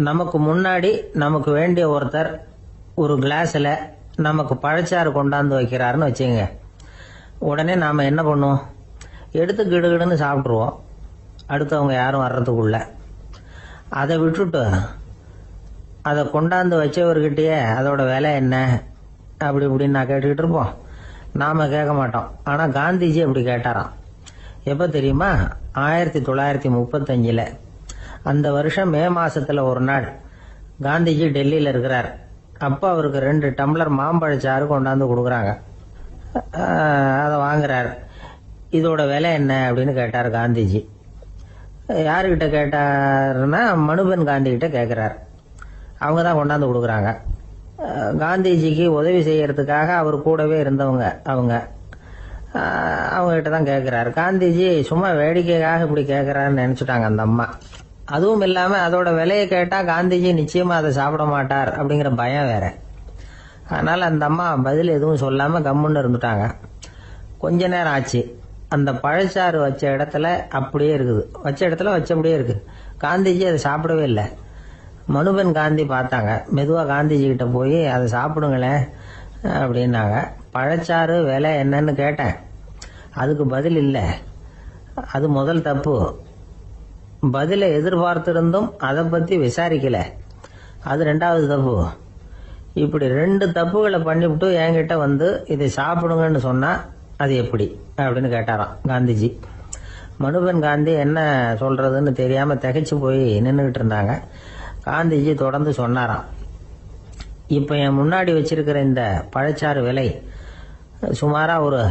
நமக்கு முன்னாடி நமக்கு வேண்டிய ஒருத்தர் ஒரு கிளாஸில் நமக்கு பழச்சாறு கொண்டாந்து வைக்கிறாருன்னு வச்சுங்க. உடனே நாம் என்ன பண்ணுவோம்? எடுத்து கிடுகிடுன்னு சாப்பிட்ருவோம், அடுத்தவங்க யாரும் வர்றதுக்குள்ள. அதை விட்டுட்டு அதை கொண்டாந்து வச்சவர்கிட்டயே அதோட விலை என்ன அப்படி இப்படின்னு நான் கேட்டுக்கிட்டு இருப்போம். நாம் கேட்க மாட்டோம். ஆனால் காந்திஜி அப்படி கேட்டாராம். எப்போ தெரியுமா? 1935. அந்த வருஷம் மே மாசத்துல ஒரு நாள் காந்திஜி டெல்லியில் இருக்கிறார். அப்போ அவருக்கு 2 டம்ளர் மாம்பழச்சாறு கொண்டாந்து கொடுக்குறாங்க. அதை வாங்குறார். இதோட விலை என்ன அப்படின்னு கேட்டார் காந்திஜி. யாருக்கிட்ட கேட்டாருன்னா மனுபென் காந்தி கிட்ட கேட்குறார். அவங்க தான் கொண்டாந்து கொடுக்குறாங்க. காந்திஜிக்கு உதவி செய்யறதுக்காக அவர் கூடவே இருந்தவங்க அவங்ககிட்ட தான் கேட்குறாரு. காந்திஜி சும்மா வேடிக்கைக்காக இப்படி கேட்குறாருன்னு நினச்சிட்டாங்க அந்த அம்மா. அதுவும் இல்லாமல் அதோட விலையை கேட்டால் காந்திஜி நிச்சயமாக அதை சாப்பிட மாட்டார் அப்படிங்கிற பயம் வேற. அதனால் அந்த அம்மா பதில் எதுவும் சொல்லாமல் கம்முன்னு இருந்துட்டாங்க. கொஞ்ச நேரம் ஆச்சு. அந்த பழச்சாறு வச்ச இடத்துல அப்படியே இருக்குது. வச்ச இடத்துல வச்சபடியே இருக்குது. காந்திஜி அதை சாப்பிடவே இல்லை. மனுபென் காந்தி பார்த்தாங்க. மெதுவாக காந்திஜி கிட்ட போய் அதை சாப்பிடுங்களேன் அப்படின்னாங்க. பழச்சாறு விலை என்னன்னு கேட்டேன். அதுக்கு பதில் இல்லை. அது முதல் தப்பு. பதிலை எதிர்பார்த்திருந்தும் அதை பற்றி விசாரிக்கல. அது 2வது தப்பு. இப்படி 2 தப்புகளை பண்ணிவிட்டு என்கிட்ட வந்து இதை சாப்பிடுங்கன்னு சொன்னால் அது எப்படி அப்படின்னு கேட்டாராம் காந்திஜி. மனுபென் காந்தி என்ன சொல்றதுன்னு தெரியாமல் திகைச்சு போய் நின்றுக்கிட்டு இருந்தாங்க. காந்திஜி தொடர்ந்து சொன்னாராம். இப்போ என் முன்னாடி வச்சிருக்கிற இந்த பழச்சாறு விலை சுமாராக ஒரு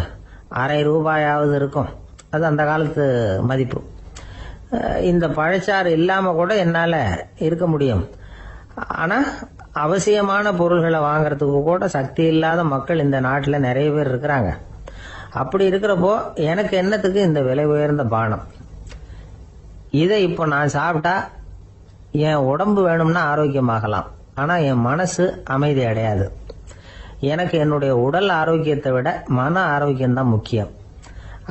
₹1/2 இருக்கும். அது அந்த காலத்து மதிப்பு. இந்த பழச்சாறு இல்லாமல் கூட என்னால் இருக்க முடியும். ஆனால் அவசியமான பொருள்களை வாங்கறதுக்கு கூட சக்தி இல்லாத மக்கள் இந்த நாட்டில் நிறைய பேர் இருக்கிறாங்க. அப்படி இருக்கிறப்போ எனக்கு என்னத்துக்கு இந்த விலை உயர்ந்த பானம்? இதை இப்போ நான் சாப்பிட்டா என் உடம்பு வேணும்னா ஆரோக்கியமாகலாம், ஆனால் என் மனசு அமைதி அடையாது. எனக்கு என்னுடைய உடல் ஆரோக்கியத்தை விட மன ஆரோக்கியம்தான் முக்கியம்.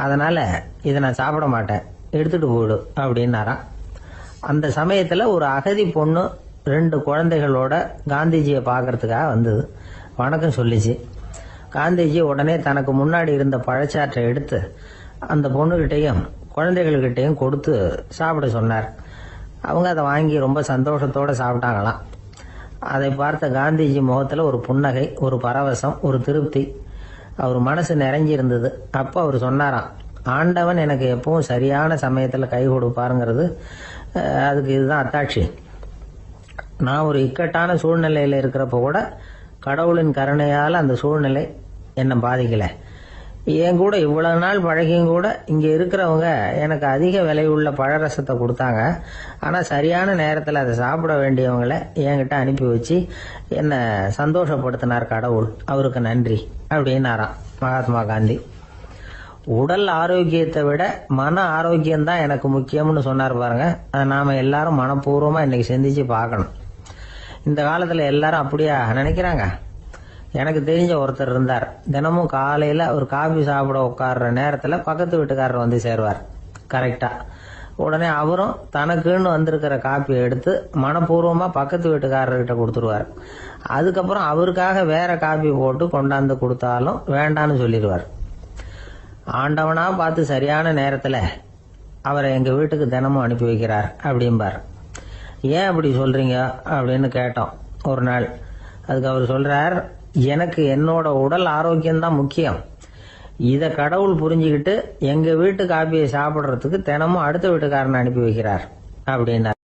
அதனால் இதை நான் சாப்பிட மாட்டேன், எடுத்துகிட்டு போயிடு அப்படின்னாராம். அந்த சமயத்தில் ஒரு அகதி பொண்ணு 2 குழந்தைகளோட காந்திஜியை பார்க்கறதுக்காக வந்தது. வணக்கம் சொல்லிச்சு. காந்திஜி உடனே தனக்கு முன்னாடி இருந்த பழச்சாற்றை எடுத்து அந்த பொண்ணுகிட்டையும் குழந்தைகள்கிட்டையும் கொடுத்து சாப்பிட சொன்னார். அவங்க அதை வாங்கி ரொம்ப சந்தோஷத்தோடு சாப்பிட்டாங்களாம். அதை பார்த்த காந்திஜி முகத்தில் ஒரு புன்னகை, ஒரு பரவசம், ஒரு திருப்தி. அவர் மனசு நிறைஞ்சிருந்தது. அப்போ அவர் சொன்னாராம், ஆண்டவன் எனக்கு எப்பவும் சரியான சமயத்தில் கை கொடுப்பாருங்கிறது அதுக்கு இதுதான் அத்தாட்சி. நான் ஒரு இக்கட்டான சூழ்நிலையில் இருக்கிறப்ப கூட கடவுளின் கருணையால் அந்த சூழ்நிலை என்னை பாதிக்கலை. என் கூட இவ்வளவு நாள் பழகியும் கூட இங்கே இருக்கிறவங்க எனக்கு அதிக விலை உள்ள பழரசத்தை கொடுத்தாங்க. ஆனால் சரியான நேரத்தில் அதை சாப்பிட வேண்டியவங்களை என்கிட்ட அனுப்பி வச்சு என்னை சந்தோஷப்படுத்தினார் கடவுள். அவருக்கு நன்றி அப்படின்னாராம் மகாத்மா காந்தி. உடல் ஆரோக்கியத்தை விட மன ஆரோக்கியம்தான் எனக்கு முக்கியம்னு சொன்னார் பாருங்க. அதை நாம் எல்லாரும் மனப்பூர்வமாக இன்னைக்கு சிந்திச்சு பார்க்கணும். இந்த காலத்தில் எல்லாரும் அப்படியா நினைக்கிறாங்க? எனக்கு தெரிஞ்ச ஒருத்தர் இருந்தார். தினமும் காலையில் அவர் காபி சாப்பிட உட்கார்ற நேரத்தில் பக்கத்து வீட்டுக்காரர் வந்து சேருவார் கரெக்டாக. உடனே அவரும் தனக்குன்னு வந்திருக்கிற காப்பியை எடுத்து மனப்பூர்வமாக பக்கத்து வீட்டுக்காரர்கிட்ட கொடுத்துருவார். அதுக்கப்புறம் அவருக்காக வேற காப்பி போட்டு கொண்டாந்து கொடுத்தாலும் வேண்டான்னு சொல்லிடுவார். ஆண்டவனா பார்த்து சரியான நேரத்தில் அவரை எங்கள் வீட்டுக்கு தினமும் அனுப்பி வைக்கிறார் அப்படிம்பார். ஏன் அப்படி சொல்கிறீங்க அப்படின்னு கேட்டோம் ஒரு நாள். அதுக்கு அவர் சொல்கிறார், எனக்கு என்னோட உடல் ஆரோக்கியம்தான் முக்கியம். இதை கடவுள் புரிஞ்சுக்கிட்டு எங்கள் வீட்டு காப்பியை சாப்பிட்றதுக்கு தினமும் அடுத்த வீட்டுக்காரனை அனுப்பி வைக்கிறார் அப்படின்னார்.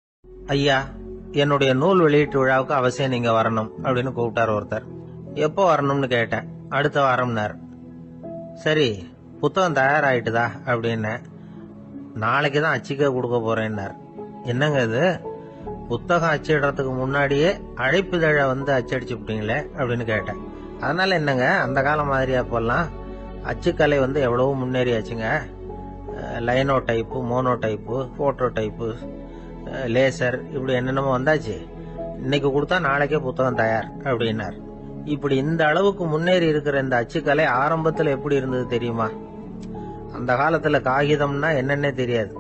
ஐயா, என்னுடைய நூல் வெளியீட்டு விழாவுக்கு அவசியம் நீங்கள் வரணும் அப்படின்னு கூப்பிட்டார் ஒருத்தர். எப்போ வரணும்னு கேட்டேன். அடுத்த வாரம்னார். சரி, புத்தகம் தயாராகிட்டுதா அப்படின்னு. நாளைக்கு தான் அச்சிக்க கொடுக்க போறேன்னார். என்னங்க இது, புத்தகம் அச்சிடுறதுக்கு முன்னாடியே அழைப்புதழை வந்து அச்சடிச்சு விட்டீங்களே அப்படின்னு கேட்டேன். அதனால என்னங்க, அந்த காலம் மாதிரியா போலாம். அச்சுக்கலை வந்து எவ்வளவோ முன்னேறியாச்சுங்க. Linotype, monotype, phototype, laser, இப்படி என்னென்னமோ வந்தாச்சு. இன்னைக்கு கொடுத்தா நாளைக்கே புத்தகம் தயார் அப்படின்னார். இப்படி இந்த அளவுக்கு முன்னேறி இருக்கிற இந்த அச்சுக்கலை ஆரம்பத்தில் எப்படி இருந்தது தெரியுமா? அந்த காலத்துல காகிதம்னா என்னன்னே தெரியாது.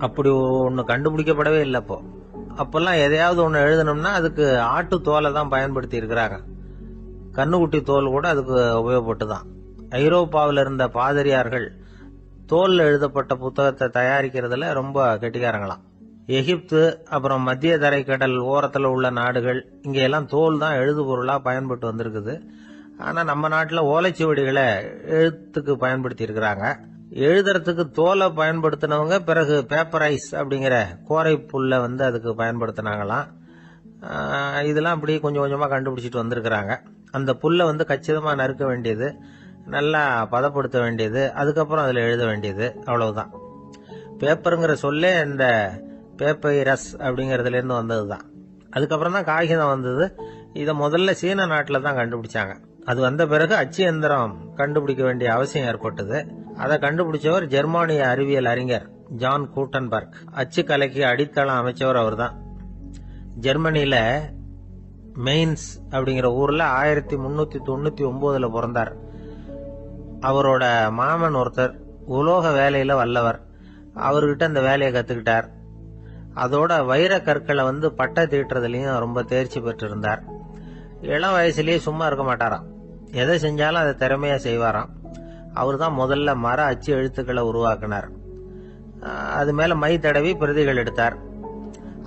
அப்படி ஒன்று கண்டுபிடிக்கப்படவே இல்லைப்போ. அப்பெல்லாம் எதையாவது ஒண்ணு எழுதணும்னா அதுக்கு ஆட்டு தோலை தான் பயன்படுத்தி இருக்கிறாங்க. கண்ணுக்குட்டி தோல் கூட அதுக்கு உபயோகப்பட்டுதான். ஐரோப்பாவில் இருந்த பாதிரியார்கள் தோல்ல எழுதப்பட்ட புத்தகத்தை தயாரிக்கிறதுல ரொம்ப கெட்டிக்காரங்களாம். எகிப்து, அப்புறம் மத்திய தரைக்கடல் ஓரத்துல உள்ள நாடுகள், இங்க எல்லாம் தோல் தான் எழுது பொருளா பயன்பட்டு வந்திருக்குது. ஆனா நம்ம நாட்டுல ஓலைச்சுவடிகளை எழுத்துக்கு பயன்படுத்தி இருக்கிறாங்க. எழுதுறதுக்கு தோலை பயன்படுத்தினவங்க பிறகு பேப்பரைஸ் அப்படிங்கிற கோரை புல்ல அதுக்கு பயன்படுத்தினாங்களாம். இதெல்லாம் அப்படி கொஞ்சம் கொஞ்சமா கண்டுபிடிச்சிட்டு வந்திருக்கிறாங்க. அந்த புல்லை கச்சிதமா நறுக்க வேண்டியது, நல்லா பதப்படுத்த வேண்டியது, அதுக்கப்புறம் அதுல எழுத வேண்டியது, அவ்வளவுதான். பேப்பருங்கிற சொல்லே இந்த பேப்பைரஸ் அப்படிங்கறதுல இருந்து வந்ததுதான். அதுக்கப்புறம் தான் காகிதம் வந்தது. இத முதல்ல சீன நாட்டில தான் கண்டுபிடிச்சாங்க. அது வந்த பிறகு அச்சு எந்திரம் கண்டுபிடிக்க வேண்டிய அவசியம் ஏற்பட்டது. அதை கண்டுபிடிச்சவர் ஜெர்மானிய அறிவியல் அறிஞர் ஜான் கூட்டன்பர்க். அச்சு கலைக்கு அடித்தளம் அமைச்சவர் அவர் தான். ஜெர்மனியில மெயின்ஸ் அப்படிங்கிற ஊர்ல 1399 பிறந்தார். அவரோட மாமன் ஒருத்தர் உலோக வேலையில வல்லவர். அவர்கிட்ட அந்த வேலையை கத்துக்கிட்டார். அதோட வைர கற்களை பட்டை தீட்டுறதுலயும் ரொம்ப தேர்ச்சி பெற்றிருந்தார். இளம் வயசுலயே சும்மா இருக்க மாட்டாராம். எதை செஞ்சாலும் அதை திறமையா செய்வாராம். அவர் தான் முதல்ல மர அச்சு எழுத்துக்களை உருவாக்கினார். அது மேல மை தடவி பிரதிகள் எடுத்தார்.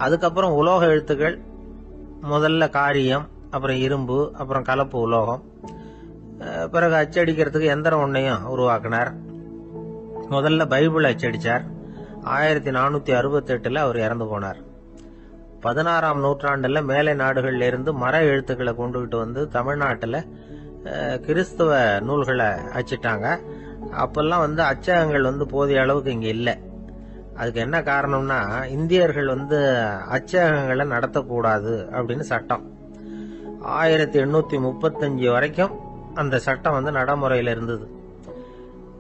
அதுக்கப்புறம் உலோக எழுத்துக்கள், முதல்ல காரியம், அப்புறம் இரும்பு, அப்புறம் கலப்பு உலோகம், பிறகு அச்சடிக்கிறதுக்கு எந்திரம் ஒன்னையும் உருவாக்கினார். முதல்ல பைபிள் அச்சடிச்சார். 1468 அவர் இறந்து போனார். 16ஆம் நூற்றாண்டுல மேலை நாடுகள்ல இருந்து மர எழுத்துக்களை கொண்டுகிட்டு தமிழ்நாட்டுல கிறிஸ்தவ நூல்களை அச்சிட்டாங்க. அப்பெல்லாம் அச்சகங்கள் போதிய அளவுக்கு இங்க இல்ல. அதுக்கு என்ன காரணம்னா, இந்தியர்கள் அச்சகங்களை நடத்தக்கூடாது அப்படின்னு சட்டம். 1835 வரைக்கும் அந்த சட்டம் நடைமுறையில இருந்தது.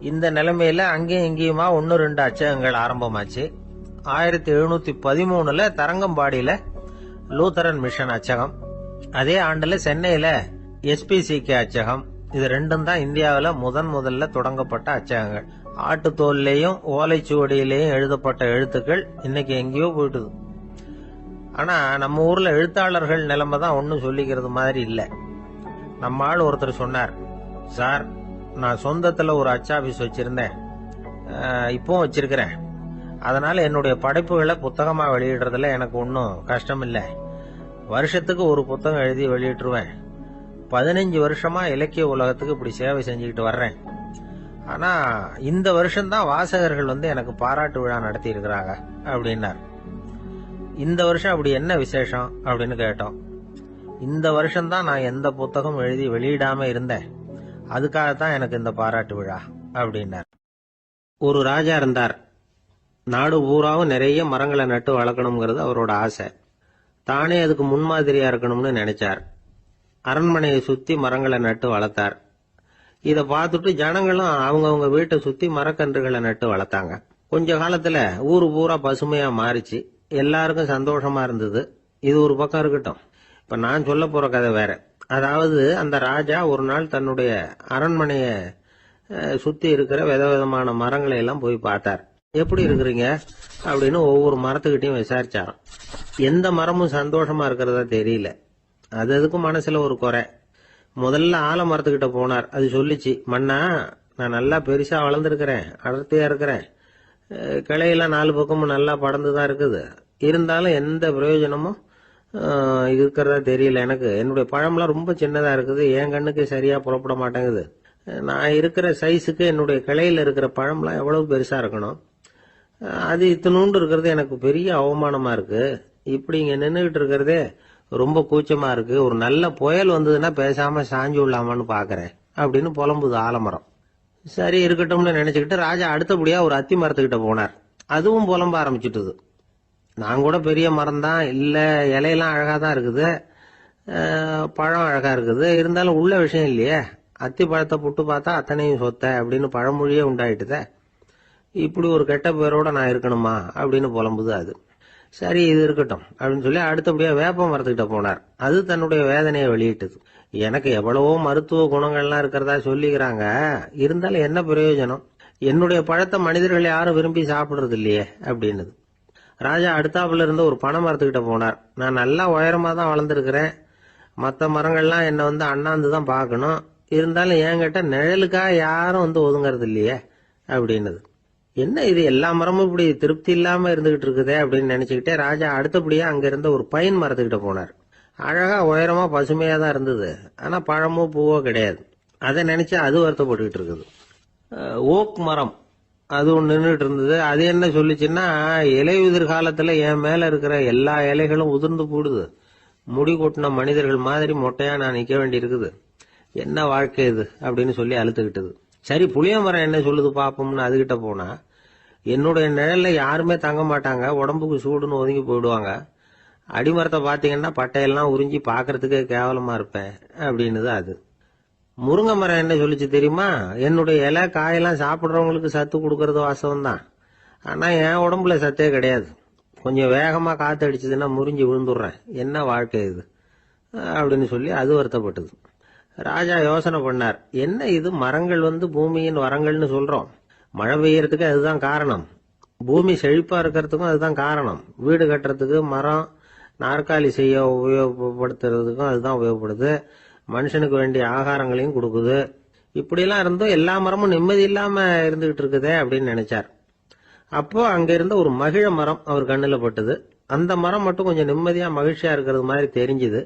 இந்த நிலைமையில அங்கேயும் இங்கேயுமா 1-2 அச்சகங்கள் ஆரம்பமாச்சு. 1713 தரங்கம்பாடியில லூத்தரன் மிஷன் அச்சகம், அதே ஆண்டுல சென்னையில SPCK அச்சகம். இது ரெண்டும் தான் இந்தியாவில முதல்ல தொடங்கப்பட்ட அச்சகங்கள். ஆட்டுத்தோல்லையும் ஓலைச்சுவடியிலையும் எழுதப்பட்ட எழுத்துக்கள் இன்னைக்கு எங்கேயோ போயிட்டுது. ஆனா நம்ம ஊர்ல எழுத்தாளர்கள் நிலைமை தான் ஒன்னும் சொல்லிக்கிறது மாதிரி இல்ல. நம்ம ஆள் ஒருத்தர் சொன்னார், சார், நான் சொந்தத்துல ஒரு அச்சாபீஸ் வச்சிருந்தேன், இப்பவும் வச்சிருக்கிறேன். அதனால என்னுடைய படைப்புகளை புத்தகமா வெளியிடுறதுல எனக்கு ஒன்னும் கஷ்டம் இல்ல. வருஷத்துக்கு ஒரு புத்தகம் எழுதி வெளியிட்டுருவேன். 15 வருஷமா இலக்கிய உலகத்துக்கு இப்படி சேவை செஞ்சுக்கிட்டு வர்றேன். ஆனா இந்த வருஷம்தான் வாசகர்கள் எனக்கு பாராட்டு விழா நடத்தி இருக்கிறாங்க அப்படின்னார். இந்த வருஷம் அப்படி என்ன விசேஷம் அப்படின்னு கேட்டோம். இந்த வருஷம்தான் நான் எந்த புத்தகம் எழுதி வெளியிடாம இருந்தேன், அதுக்காகத்தான் எனக்கு இந்த பாராட்டு விழா அப்படின்னார். ஒரு ராஜா இருந்தார். நாடு பூராவும் நிறைய மரங்களை நட்டு வளர்க்கணுங்கிறது அவரோட ஆசை. தானே அதுக்கு முன்மாதிரியா இருக்கணும்னு நினைச்சார். அரண்மனையை சுத்தி மரங்களை நட்டு வளர்த்தார். இத பார்த்துட்டு ஜனங்களும் அவங்கவுங்க வீட்டை சுத்தி மரக்கன்றுகளை நட்டு வளர்த்தாங்க. கொஞ்ச காலத்துல ஊரு பூரா பசுமையா மாறிச்சு. எல்லாருக்கும் சந்தோஷமா இருந்தது. இது ஒரு பக்கம் இருக்கட்டும். இப்ப நான் சொல்ல போற கதை வேற. அதாவது அந்த ராஜா ஒரு நாள் தன்னுடைய அரண்மனைய சுத்தி இருக்கிற விதவிதமான மரங்களை எல்லாம் போய் பார்த்தார். எப்படி இருக்கிறீங்க அப்படின்னு ஒவ்வொரு மரத்துக்கிட்டையும் விசாரிச்சாராம். எந்த மரமும் சந்தோஷமா இருக்கிறதா தெரியல. அதுக்கும் மனசுல ஒரு குறை. முதல்ல ஆலமரத்துக்கிட்ட போனார். அது சொல்லிச்சு, மண்ணா, நான் நல்லா பெருசா வளர்ந்துருக்கிறேன், அடர்த்தியா இருக்கிறேன், கிளையெல்லாம் 4 பக்கமும் நல்லா படர்ந்துதான் இருக்குது, இருந்தாலும் எந்த பிரயோஜனமும் இருக்கிறதா தெரியல எனக்கு. என்னுடைய பழம்லாம் ரொம்ப சின்னதா இருக்குது, என் கண்ணுக்கு சரியா புறப்பட மாட்டேங்குது. நான் இருக்கிற சைஸுக்கு என்னுடைய கிளையில இருக்கிற பழம்லாம் எவ்வளவு பெருசா இருக்கணும், அது இத்தினூண்டு இருக்கிறது எனக்கு பெரிய அவமானமா இருக்கு. இப்படி இங்க நின்றுகிட்டு இருக்கிறதே ரொம்ப கூச்சமா இருக்கு. ஒரு நல்ல புயல் வந்ததுன்னா பேசாம சாஞ்சு விடலாமான்னு பாக்குறேன் அப்படின்னு புலம்புது ஆலமரம். சரி இருக்கட்டும்னு நினைச்சுக்கிட்டு ராஜா அடுத்தபடியா ஒரு அத்தி மரத்துக்கிட்ட போனார். அதுவும் புலம்ப ஆரம்பிச்சுட்டுது. நான் கூட பெரிய மரம் தான், இல்ல இலையெல்லாம் அழகா தான் இருக்குது, பழம் அழகா இருக்குது, இருந்தாலும் உள்ள விஷயம் இல்லையே, அத்தி பழத்தை புட்டு பார்த்தா அத்தனையும் சொத்த அப்படின்னு பழமொழியே உண்டாயிட்டுத. இப்படி ஒரு கெட்ட பேரோட நான் இருக்கணுமா அப்படின்னு புலம்புது அது. சரி இது இருக்கட்டும் அப்படின்னு சொல்லி அடுத்தபடியா வேப்ப மரத்துக்கிட்ட போனார். அது தன்னுடைய வேதனையை வெளியிட்டது. எனக்கு எவ்வளவோ மருத்துவ குணங்கள்லாம் இருக்கிறதா சொல்லிக்கிறாங்க, இருந்தாலும் என்ன பிரயோஜனம், என்னுடைய பழத்தை மனிதர்கள் யாரும் விரும்பி சாப்பிடுறது இல்லையே அப்படின்னது. ராஜா அடுத்தாப்புல இருந்த ஒரு பனை மரத்துக்கிட்ட போனார். நான் நல்லா உயரமா தான் வளர்ந்துருக்கிறேன், மற்ற மரங்கள்லாம் என்னை அண்ணாந்து தான் பார்க்கணும், இருந்தாலும் என்கிட்ட நிழலுக்காக யாரும் ஒதுங்கறது இல்லையே அப்படின்னது. என்ன இது, எல்லா மரமும் இப்படி திருப்தி இல்லாம இருந்துகிட்டு இருக்குதே அப்படின்னு நினைச்சுக்கிட்டே ராஜா அடுத்தபடியா அங்க இருந்த ஒரு பைன் மரத்துக்கிட்ட போனார். அழகா உயரமா பசுமையா தான் இருந்தது, ஆனா பழமோ பூவோ கிடையாது. அதை நினைச்சு அது வருத்தப்பட்டுக்கிட்டு இருக்குது. ஓக் மரம் அது ஒன்று நின்றுட்டு இருந்தது. அது என்ன சொல்லிச்சுன்னா, இலையுதிர் காலத்துல என் மேல இருக்கிற எல்லா இலைகளும் உதிர்ந்து போடுது, முடி கொட்டின மனிதர்கள் மாதிரி மொட்டையா நான் நிக்க வேண்டி இருக்குது, என்ன வாழ்க்கை இது அப்படின்னு சொல்லி அழுத்துக்கிட்டது. சரி, புளிய மரம் என்ன சொல்லுது பாப்போம்னு அதுகிட்ட போனா, என்னுடைய நிழல்ல யாருமே தங்க மாட்டாங்க, உடம்புக்கு சூடுன்னு ஒதுங்கி போயிடுவாங்க, அடிமரத்தை பாத்தீங்கன்னா பட்டையெல்லாம் உறிஞ்சி பாக்குறதுக்கே கேவலமா இருப்பேன் அப்படின்னுது அது. முருங்கை மரம் என்ன சொல்லிச்சு தெரியுமா, என்னுடைய இலை காயெல்லாம் சாப்பிட்றவங்களுக்கு சத்து கொடுக்கறது வாசம் தான், ஆனா என் உடம்புல சத்தே கிடையாது, கொஞ்சம் வேகமா காத்து அடிச்சதுன்னா முறிஞ்சு விழுந்துடுறேன், என்ன வாழ்க்கை இது அப்படின்னு சொல்லி அது வருத்தப்பட்டது. ராஜா யோசனை பண்ணார், என்ன இது, மரங்கள் பூமியின் வரங்கள்னு சொல்றோம், மழை பெய்யறதுக்கு அதுதான் காரணம், பூமி செழிப்பா இருக்கிறதுக்கும் அதுதான் காரணம், வீடு கட்டுறதுக்கு மரம், நாற்காலி செய்ய உபயோகப்படுத்துறதுக்கும் அதுதான் உபயோகப்படுது, மனுஷனுக்கு வேண்டிய ஆகாரங்களையும் கொடுக்குது, இப்படியெல்லாம் இருந்தும் எல்லா மரமும் நிம்மதி இல்லாம இருந்துகிட்டு இருக்குதே அப்படின்னு நினைச்சார். அப்போ அங்க இருந்த ஒரு மகிழ மரம் அவர் கண்ணுல பட்டது. அந்த மரம் மட்டும் கொஞ்சம் நிம்மதியா மகிழ்ச்சியா இருக்கிறது மாதிரி தெரிஞ்சுது.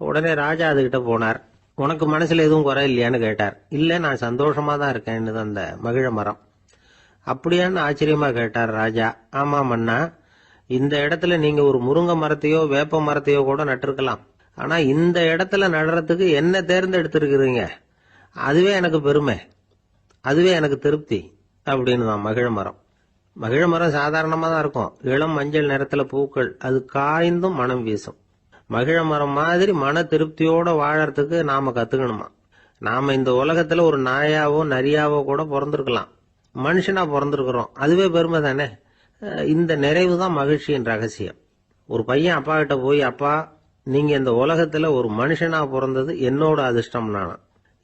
உடனே ராஜா அதுகிட்ட போனார். உனக்கு மனசுல எதுவும் குறை இல்லையான்னு கேட்டார். இல்ல, நான் சந்தோஷமா தான் இருக்கேன்னு அந்த மகிழ மரம். அப்படியான்னு ஆச்சரியமா கேட்டார் ராஜா. ஆமா மன்னா, இந்த இடத்துல நீங்க ஒரு முருங்கை மரத்தையோ வேப்ப மரத்தையோ கூட நட்டிருக்கலாம், ஆனா இந்த இடத்துல நடுறதுக்கு என்ன தேர்ந்தெடுத்திருக்கிறீங்க, அதுவே எனக்கு பெருமை, அதுவே எனக்கு திருப்தி அப்படின்னு தான் மகிழ மரம். மகிழ மரம் சாதாரணமா தான் இருக்கும், இளம் மஞ்சள் நிறத்துல பூக்கள், அது காய்ந்தும் மனம் வீசும். மகிழ மரம் மாதிரி மன திருப்தியோட வாழறதுக்கு நாம கத்துக்கணுமா. நாம இந்த உலகத்துல ஒரு நாயாவோ நரியாவோ கூட பிறந்திருக்கலாம், மனுஷனா பிறந்திருக்கிறோம், அதுவே பெருமை தானே. இந்த நிறைவு தான் மகிழ்ச்சியின் ரகசியம். ஒரு பையன் அப்பா கிட்ட போய், அப்பா நீங்க இந்த உலகத்துல ஒரு மனுஷனா பிறந்தது என்னோட அதிர்ஷ்டம் நானா.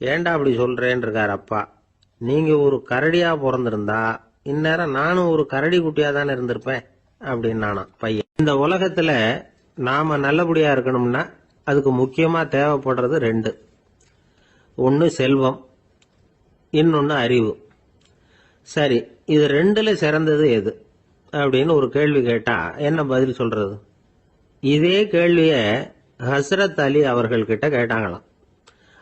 ஏண்டா அப்படி சொல்றேன்னு இருக்காரு அப்பா. நீங்க ஒரு கரடியா பிறந்திருந்தா இந்நேரம் நானும் ஒரு கரடி குட்டியா தானே இருந்திருப்பேன் அப்படின்னு நானா பையன். இந்த உலகத்துல நாம நல்லபடியா இருக்கணும்னா அதுக்கு முக்கியமா தேவைப்படுறது ரெண்டு, ஒன்னு செல்வம், இன்னொன்னு அறிவு. சரி, இது ரெண்டுல சிறந்தது எது அப்படின்னு ஒரு கேள்வி கேட்டா என்ன பதில் சொல்றது? இதே கேள்விய ஹஸ்ரத் அலி அவர்கள் கிட்ட கேட்டாங்களாம்.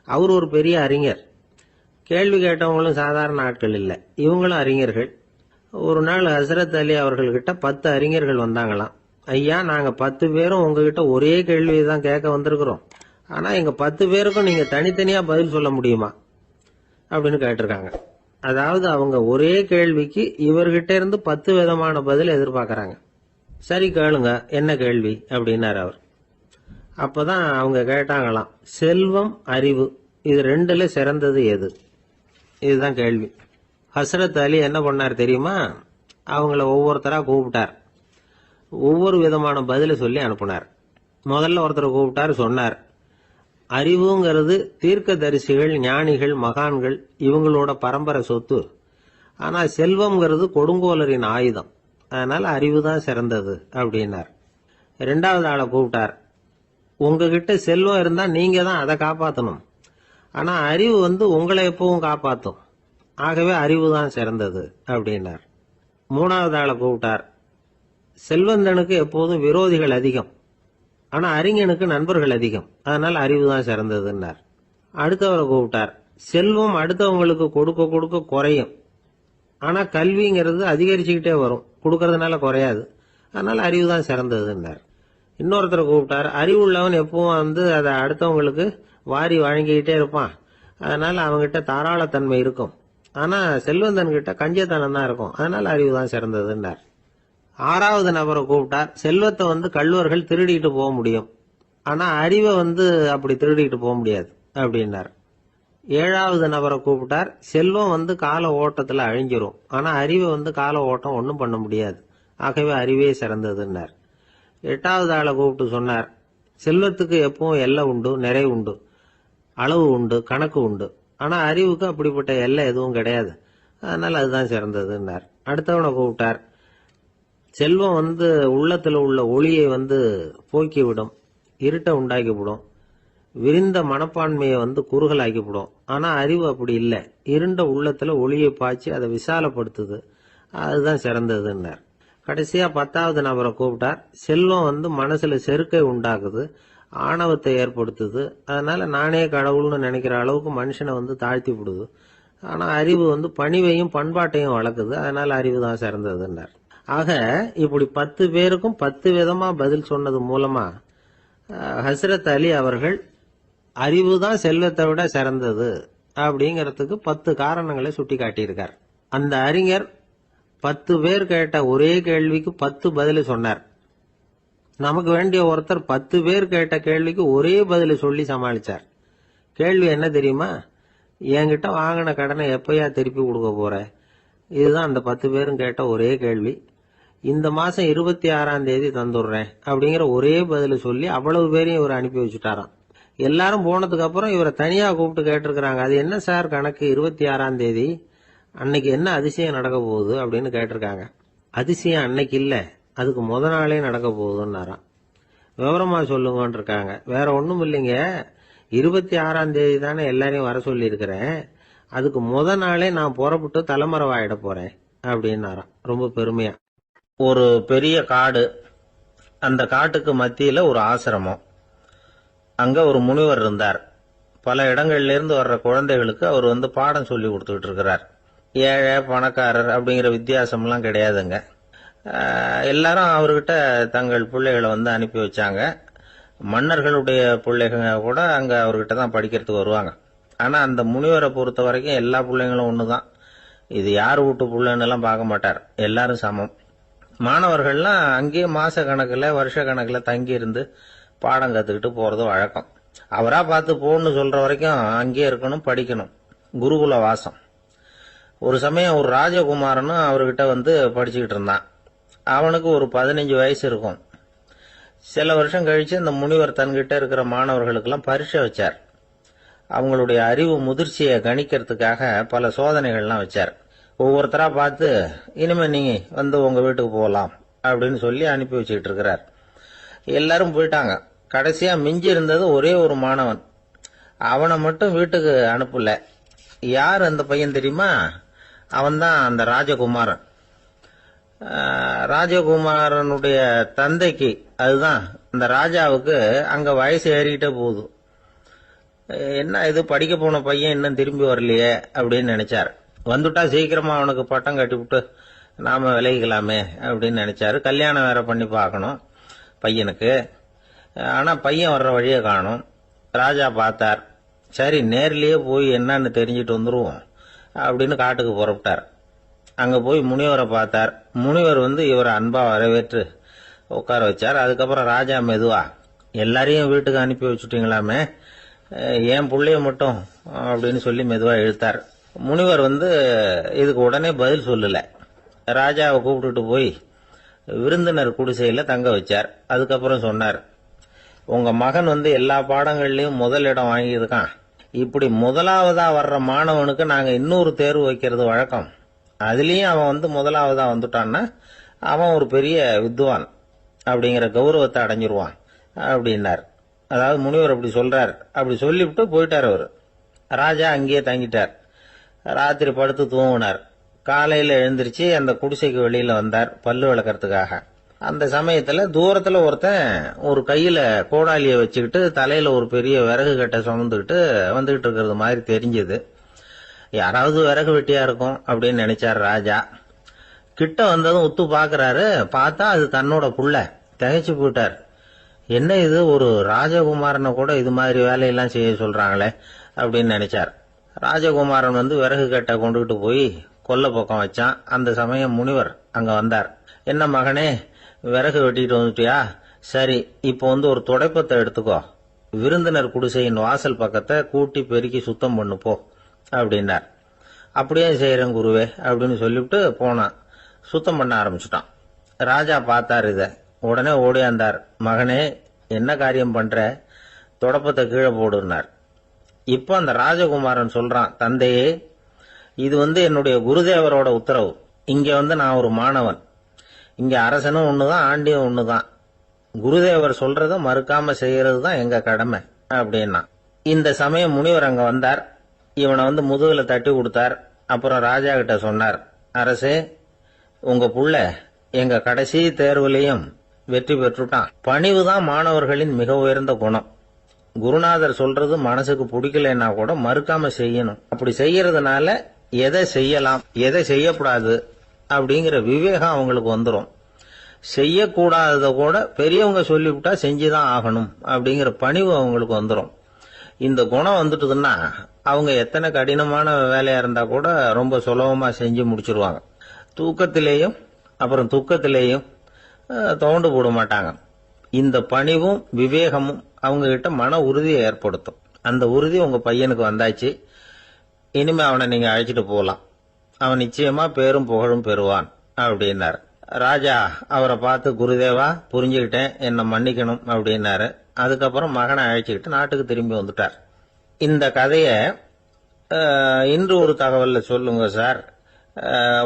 அவர் ஒரு பெரிய அறிஞர். கேள்வி கேட்டவங்களும் சாதாரண ஆட்கள் இல்லை, இவங்களும் அறிஞர்கள். ஒரு நாள் ஹஸ்ரத் அலி அவர்கள்கிட்ட 10 அறிஞர்கள் வந்தாங்களாம். ஐயா, நாங்க 10 பேரும் உங்ககிட்ட ஒரே கேள்வியை தான் கேட்க வந்திருக்கிறோம், ஆனா எங்க 10 பேருக்கும் நீங்க தனித்தனியா பதில் சொல்ல முடியுமா அப்படின்னு கேட்டிருக்காங்க. அதாவது அவங்க ஒரே கேள்விக்கு இவர்கிட்ட இருந்து 10 விதமான பதில் எதிர்பார்க்கறாங்க. சரி கேளுங்க, என்ன கேள்வி அப்படின்னாரு அவர். அப்பதான் அவங்க கேட்டாங்களாம், செல்வம் அறிவு இது ரெண்டுல சிறந்தது எது, இதுதான் கேள்வி. ஹஸ்ரத் அலி என்ன பண்ணார் தெரியுமா, அவங்கள ஒவ்வொருத்தரா கூப்பிட்டார், ஒவ்வொரு விதமான பதில சொல்லி அனுப்புனார். முதல்ல ஒருத்தரை கூப்பிட்டார், சொன்னார், அறிவுங்கிறது தீர்க்க தரிசிகள், ஞானிகள், மகான்கள் இவங்களோட பரம்பரை சொத்து, ஆனா செல்வம்ங்கிறது கொடுங்கோலரின் ஆயுதம், அதனால அறிவு தான் சிறந்தது அப்படின்னார். 2வது ஆளை கூப்பிட்டார், உங்ககிட்ட செல்வம் இருந்தா நீங்க தான் அதை காப்பாற்றணும், ஆனா அறிவு உங்களை எப்பவும் காப்பாற்றும், ஆகவே அறிவு தான் சிறந்தது அப்படின்னார். 3வது ஆளை கூப்பிட்டார், செல்வந்தனுக்கு எப்போதும் விரோதிகள் அதிகம், ஆனா அறிஞனுக்கு நண்பர்கள் அதிகம், அதனால அறிவு தான் சிறந்ததுன்னார். அடுத்தவரை கூப்பிட்டார், செல்வம் அடுத்தவங்களுக்கு கொடுக்க கொடுக்க குறையும், ஆனா கல்விங்கிறது அதிகரிச்சுக்கிட்டே வரும், கொடுக்கறதுனால குறையாது, அதனால அறிவு தான் சிறந்ததுன்னார். இன்னொருத்தரை கூப்பிட்டார், அறிவுள்ளவன் எப்பவும் அதை அடுத்தவங்களுக்கு வாரி வழங்கிக்கிட்டே இருப்பான், அதனால அவங்ககிட்ட தாராளத்தன்மை இருக்கும், ஆனா செல்வந்தன் கிட்ட கஞ்சத்தனம் தான் இருக்கும், அதனால அறிவு தான் சிறந்ததுன்னார். 6வது நபரை கூப்பிட்டார், செல்வத்தை கள்வர்கள் திருடிட்டு போக முடியும், ஆனா அறிவை அப்படி திருடிட்டு போக முடியாது அப்படின்னார். 7வது நபரை கூப்பிட்டார், செல்வம் கால ஓட்டத்துல அழிஞ்சிரும், ஆனா அறிவை கால ஓட்டம் ஒன்றும் பண்ண முடியாது, ஆகவே அறிவே சிறந்ததுன்னார். 8வது ஆளை கூப்பிட்டு சொன்னார், செல்வத்துக்கு எப்பவும் எல்லை உண்டு, நிறைவு உண்டு, அளவு உண்டு, கணக்கு உண்டு, ஆனா அறிவுக்கு அப்படிப்பட்ட எல்லை எதுவும் கிடையாது, அதனால அதுதான் சிறந்ததுன்னார். அடுத்தவனை கூப்பிட்டார், செல்வம் உள்ளத்துல உள்ள ஒளியை போக்கிவிடும், இருட்டை உண்டாக்கிவிடும், விரிந்த மனப்பான்மையை குறுகலாக்கிவிடும். ஆனா அறிவு அப்படி இல்லை. இருண்ட உள்ளத்துல ஒளியை பாய்ச்சி அதை விசாலப்படுத்துது. அதுதான் சிறந்ததுன்னார். கடைசியா 10வது நபரை கூப்பிட்டார். செல்வம் மனசுல செருக்கை உண்டாக்குது, ஆணவத்தை ஏற்படுத்துது. அதனால நானே கடவுள்னு நினைக்கிற அளவுக்கு மனுஷனை தாழ்த்தி விடுது. ஆனா அறிவு பணிவையும் பண்பாட்டையும் வளர்க்குது. அதனால அறிவு தான் சிறந்ததுன்னார். ஆக இப்படி 10 பேருக்கும் 10 விதமா பதில் சொன்னது மூலமா ஹஸ்ரத் அலி அவர்கள் அறிவு தான் செல்வத்தை விட சிறந்தது அப்படிங்கறதுக்கு 10 காரணங்களை சுட்டி காட்டியிருக்கார். அந்த அறிஞர் 10 பேர் கேட்ட ஒரே கேள்விக்கு 10 பதில் சொன்னார். நமக்கு வேண்டிய ஒருத்தர் 10 பேர் கேட்ட கேள்விக்கு ஒரே பதில் சொல்லி சமாளிச்சார். கேள்வி என்ன தெரியுமா? என்கிட்ட வாங்கின கடனை எப்பயா திருப்பி கொடுக்க போற? இதுதான் அந்த 10 பேரும் கேட்ட ஒரே கேள்வி. இந்த மாசம் 26ஆம் தேதி தந்துடுறேன் அப்படிங்கிற ஒரே பதில் சொல்லி அவ்வளவு பேரையும் இவர் அனுப்பி வச்சுட்டாராம். எல்லாரும் போனதுக்கு அப்புறம் இவரை தனியா கூப்பிட்டு கேட்டிருக்கிறாங்க. அது என்ன சார் கணக்கு, 26ஆம் தேதி அன்னைக்கு என்ன அதிசயம் நடக்க போகுது அப்படின்னு கேட்டிருக்காங்க. அதிசயம் அன்னைக்கு இல்ல, அதுக்கு முத நாளே நடக்க போகுதுன்னாராம். விவரமா சொல்லுங்கன்னு இருக்காங்க. வேற ஒண்ணும் இல்லைங்க, 26ஆம் தேதி தானே எல்லாரையும் வர சொல்லி இருக்கிறேன், அதுக்கு முத நாளே நான் புறப்பட்டு தலைமறைவாயிட போறேன் அப்படின்னாராம் ரொம்ப பெருமையா. ஒரு பெரிய காடு, அந்த காட்டுக்கு மத்தியில ஒரு ஆசிரமம். அங்க ஒரு முனிவர் இருந்தார். பல இடங்கள்ல இருந்து வர்ற குழந்தைகளுக்கு அவர் பாடம் சொல்லி கொடுத்துட்டு இருக்கிறார். ஏழை பணக்காரர் அப்படிங்கிற வித்தியாசம்லாம் கிடையாதுங்க. எல்லாரும் அவர்கிட்ட தங்கள் பிள்ளைகளை அனுப்பி வச்சாங்க. மன்னர்களுடைய பிள்ளைங்க கூட அங்க அவர்கிட்ட தான் படிக்கிறதுக்கு வருவாங்க. ஆனா அந்த முனிவரை பொறுத்த வரைக்கும் எல்லா பிள்ளைங்களும் ஒண்ணுதான். இது யார் வீட்டு பிள்ளைன்னு எல்லாம் பார்க்க மாட்டார், எல்லாரும் சமம். மாணவர்கள்லாம் அங்கேயே மாச கணக்குல வருஷ கணக்குல தங்கி இருந்து பாடம் கத்துக்கிட்டு போறது வழக்கம். அவரா பார்த்து போன்னு சொல்ற வரைக்கும் அங்கேயே இருக்கணும், படிக்கணும். குருகுல வாசம். ஒரு சமயம் ஒரு ராஜகுமாரனும் அவர்கிட்ட படிச்சுக்கிட்டு இருந்தான். அவனுக்கு ஒரு 15 வயசு இருக்கும். சில வருஷம் கழிச்சு இந்த முனிவர் தன்கிட்ட இருக்கிற மாணவர்களுக்கெல்லாம் பரீட்சை வச்சார். அவங்களுடைய அறிவு முதிர்ச்சியை கணிக்கிறதுக்காக பல சோதனைகள்லாம் வச்சார். ஒவ்வொருத்தரா பார்த்து இனிமே நீங்க உங்க வீட்டுக்கு போகலாம் அப்படின்னு சொல்லி அனுப்பி வச்சுக்கிட்டு இருக்கிறார். எல்லாரும் போயிட்டாங்க. கடைசியா மிஞ்சி இருந்தது ஒரே ஒரு மாணவன். அவனை மட்டும் வீட்டுக்கு அனுப்பல. யார் அந்த பையன் தெரியுமா? அவன்தான் அந்த ராஜகுமாரன். ராஜகுமாரனுடைய தந்தைக்கு, அதுதான் அந்த ராஜாவுக்கு, அங்க வயசு ஏறிக்கிட்டே போகுது. என்ன இது, படிக்க போன பையன் இன்னும் திரும்பி வரலையே அப்படின்னு நினைச்சார். வந்துட்டா சீக்கிரமா அவனுக்கு பட்டம் கட்டிவிட்டு நாம விலகிக்கலாமே அப்படின்னு நினைச்சாரு. கல்யாணம் வேற பண்ணி பார்க்கணும் பையனுக்கு. ஆனா பையன் வர்ற வழியை காணும். ராஜா பார்த்தார். சரி நேர்லயே போய் என்னன்னு தெரிஞ்சுட்டு வந்துருவோம் அப்படின்னு காட்டுக்கு புறப்பட்டார். அங்க போய் முனிவரை பார்த்தார். முனிவர் இவரை அன்பா வரவேற்று உட்கார வச்சார். அதுக்கப்புறம் ராஜா மெதுவா, எல்லாரையும் வீட்டுக்கு அனுப்பி வச்சுட்டீங்களாமே, ஏன் புள்ளைய மட்டும் அப்படின்னு சொல்லி மெதுவா இழுத்தார். முனிவர் இதுக்கு உடனே பதில் சொல்லல. ராஜாவை கூப்பிட்டுட்டு போய் விருந்தினர் குடிசையில தங்க வச்சார். அதுக்கப்புறம் சொன்னார், உங்க மகன் எல்லா பாடங்கள்லயும் முதல் இடம் வாங்கியிருக்கான். இப்படி முதலாவதா வர்ற மாணவனுக்கு நாங்க இன்னொரு தேர்வு வைக்கிறது வழக்கம். அதுலயும் அவன் முதலாவதா வந்துட்டான்னா அவன் ஒரு பெரிய வித்வான் அப்படிங்கிற கௌரவத்தை அடைஞ்சிருவான் அப்படின்னார். அதாவது முனிவர் அப்படி சொல்றார். அப்படி சொல்லிவிட்டு போயிட்டார் அவரு. ராஜா அங்கேயே தங்கிட்டார். ராத்திரி படுத்து தூங்கினார். காலையில எழுந்திருச்சு அந்த குடிசைக்கு வெளியில வந்தார் பல்லு விளக்கறதுக்காக. அந்த சமயத்துல தூரத்துல ஒருத்தன் ஒரு கையில கோடாலிய வச்சுக்கிட்டு தலையில ஒரு பெரிய விறகு கட்டை சுமந்துக்கிட்டு வந்துகிட்டு இருக்கிறது மாதிரி தெரிஞ்சது. யாராவது விறகு வெட்டியா இருக்கும் அப்படின்னு நினைச்சார் ராஜா. கிட்ட வந்ததும் உத்து பாக்குறாரு. பார்த்தா அது தன்னோட புள்ள. திகைச்சு போயிட்டார். என்ன இது, ஒரு ராஜகுமாரனை கூட இது மாதிரி வேலையெல்லாம் செய்ய சொல்றாங்களே அப்படின்னு நினைச்சார். ராஜகுமாரன் விறகு கட்டை கொண்டுகிட்டு போய் கொல்லை பக்கம் வச்சான். அந்த சமயம் முனிவர் அங்க வந்தார். என்ன மகனே, விறகு வெட்டிட்டு வந்துட்டியா? சரி, இப்போ ஒரு துடைப்பத்தை எடுத்துக்கோ, விருந்தினர் குடிசையின் வாசல் பக்கத்தை கூட்டி பெருக்கி சுத்தம் பண்ணு போ அப்படின்னார். அப்படியே செய்யறேன் குருவே அப்படின்னு சொல்லிவிட்டு போனான். சுத்தம் பண்ண ஆரம்பிச்சுட்டான். ராஜா பார்த்தார் இத. உடனே ஓடியாந்தார். மகனே, என்ன காரியம் பண்ற? துடப்பத்தை கீழே போடுனார். இப்ப அந்த ராஜகுமாரன் சொல்றான், தந்தையே, இது என்னுடைய குருதேவரோட உத்தரவு. இங்க நான் ஒரு மாணவன். இங்க அரசனும் ஒண்ணுதான், ஆண்டியும் ஒண்ணுதான். குருதேவர் சொல்றத மறுக்காம செய்யறது தான் எங்க கடமை அப்படின்னா. இந்த சமயம் முனிவர் அங்க வந்தார். இவனை முதுகுல தட்டி கொடுத்தார். அப்புறம் ராஜா கிட்ட சொன்னார், அரசே, உங்க புள்ள எங்க கடைசி தேர்வுலையும் வெற்றி பெற்றுட்டான். பணிவுதான் மாணவர்களின் மிக உயர்ந்த குணம். குருநாதர் சொல்றது மனசுக்கு பிடிக்கலன்னா கூட மறுக்காம செய்யணும். அப்படி செய்யறதுனால எதை செய்யலாம், எதை செய்யக்கூடாது அப்படிங்கிற விவேகம் அவங்களுக்கு வந்துடும். செய்யக்கூடாதத கூட பெரியவங்க சொல்லிவிட்டா செஞ்சுதான் ஆகணும் அப்படிங்கிற பணிவு அவங்களுக்கு வந்துடும். இந்த குணம் வந்துட்டுதுன்னா அவங்க எத்தனை கடினமான வேலையா இருந்தா கூட ரொம்ப சுலபமா செஞ்சு முடிச்சிருவாங்க. தூக்கத்திலேயும் அப்புறம் துக்கத்திலேயும் தோண்டு போட மாட்டாங்க. இந்த பணிவும் விவேகமும் அவங்க கிட்ட மன உறுதியை ஏற்படுத்தும். அந்த உறுதி உங்க பையனுக்கு வந்தாச்சு. இனிமே அவனை நீங்க அழைச்சிட்டு போகலாம். அவன் நிச்சயமா பேரும் புகழும் பெறுவான் அப்படின்னாரு. ராஜா அவரை பார்த்து, குருதேவா, புரிஞ்சுக்கிட்டேன், என்னை மன்னிக்கணும் அப்படின்னாரு. அதுக்கப்புறம் மகனை அழைச்சிக்கிட்டு நாட்டுக்கு திரும்பி வந்துட்டார். இந்த கதைய இன்று ஒரு தகவல்ல சொல்லுங்க சார்,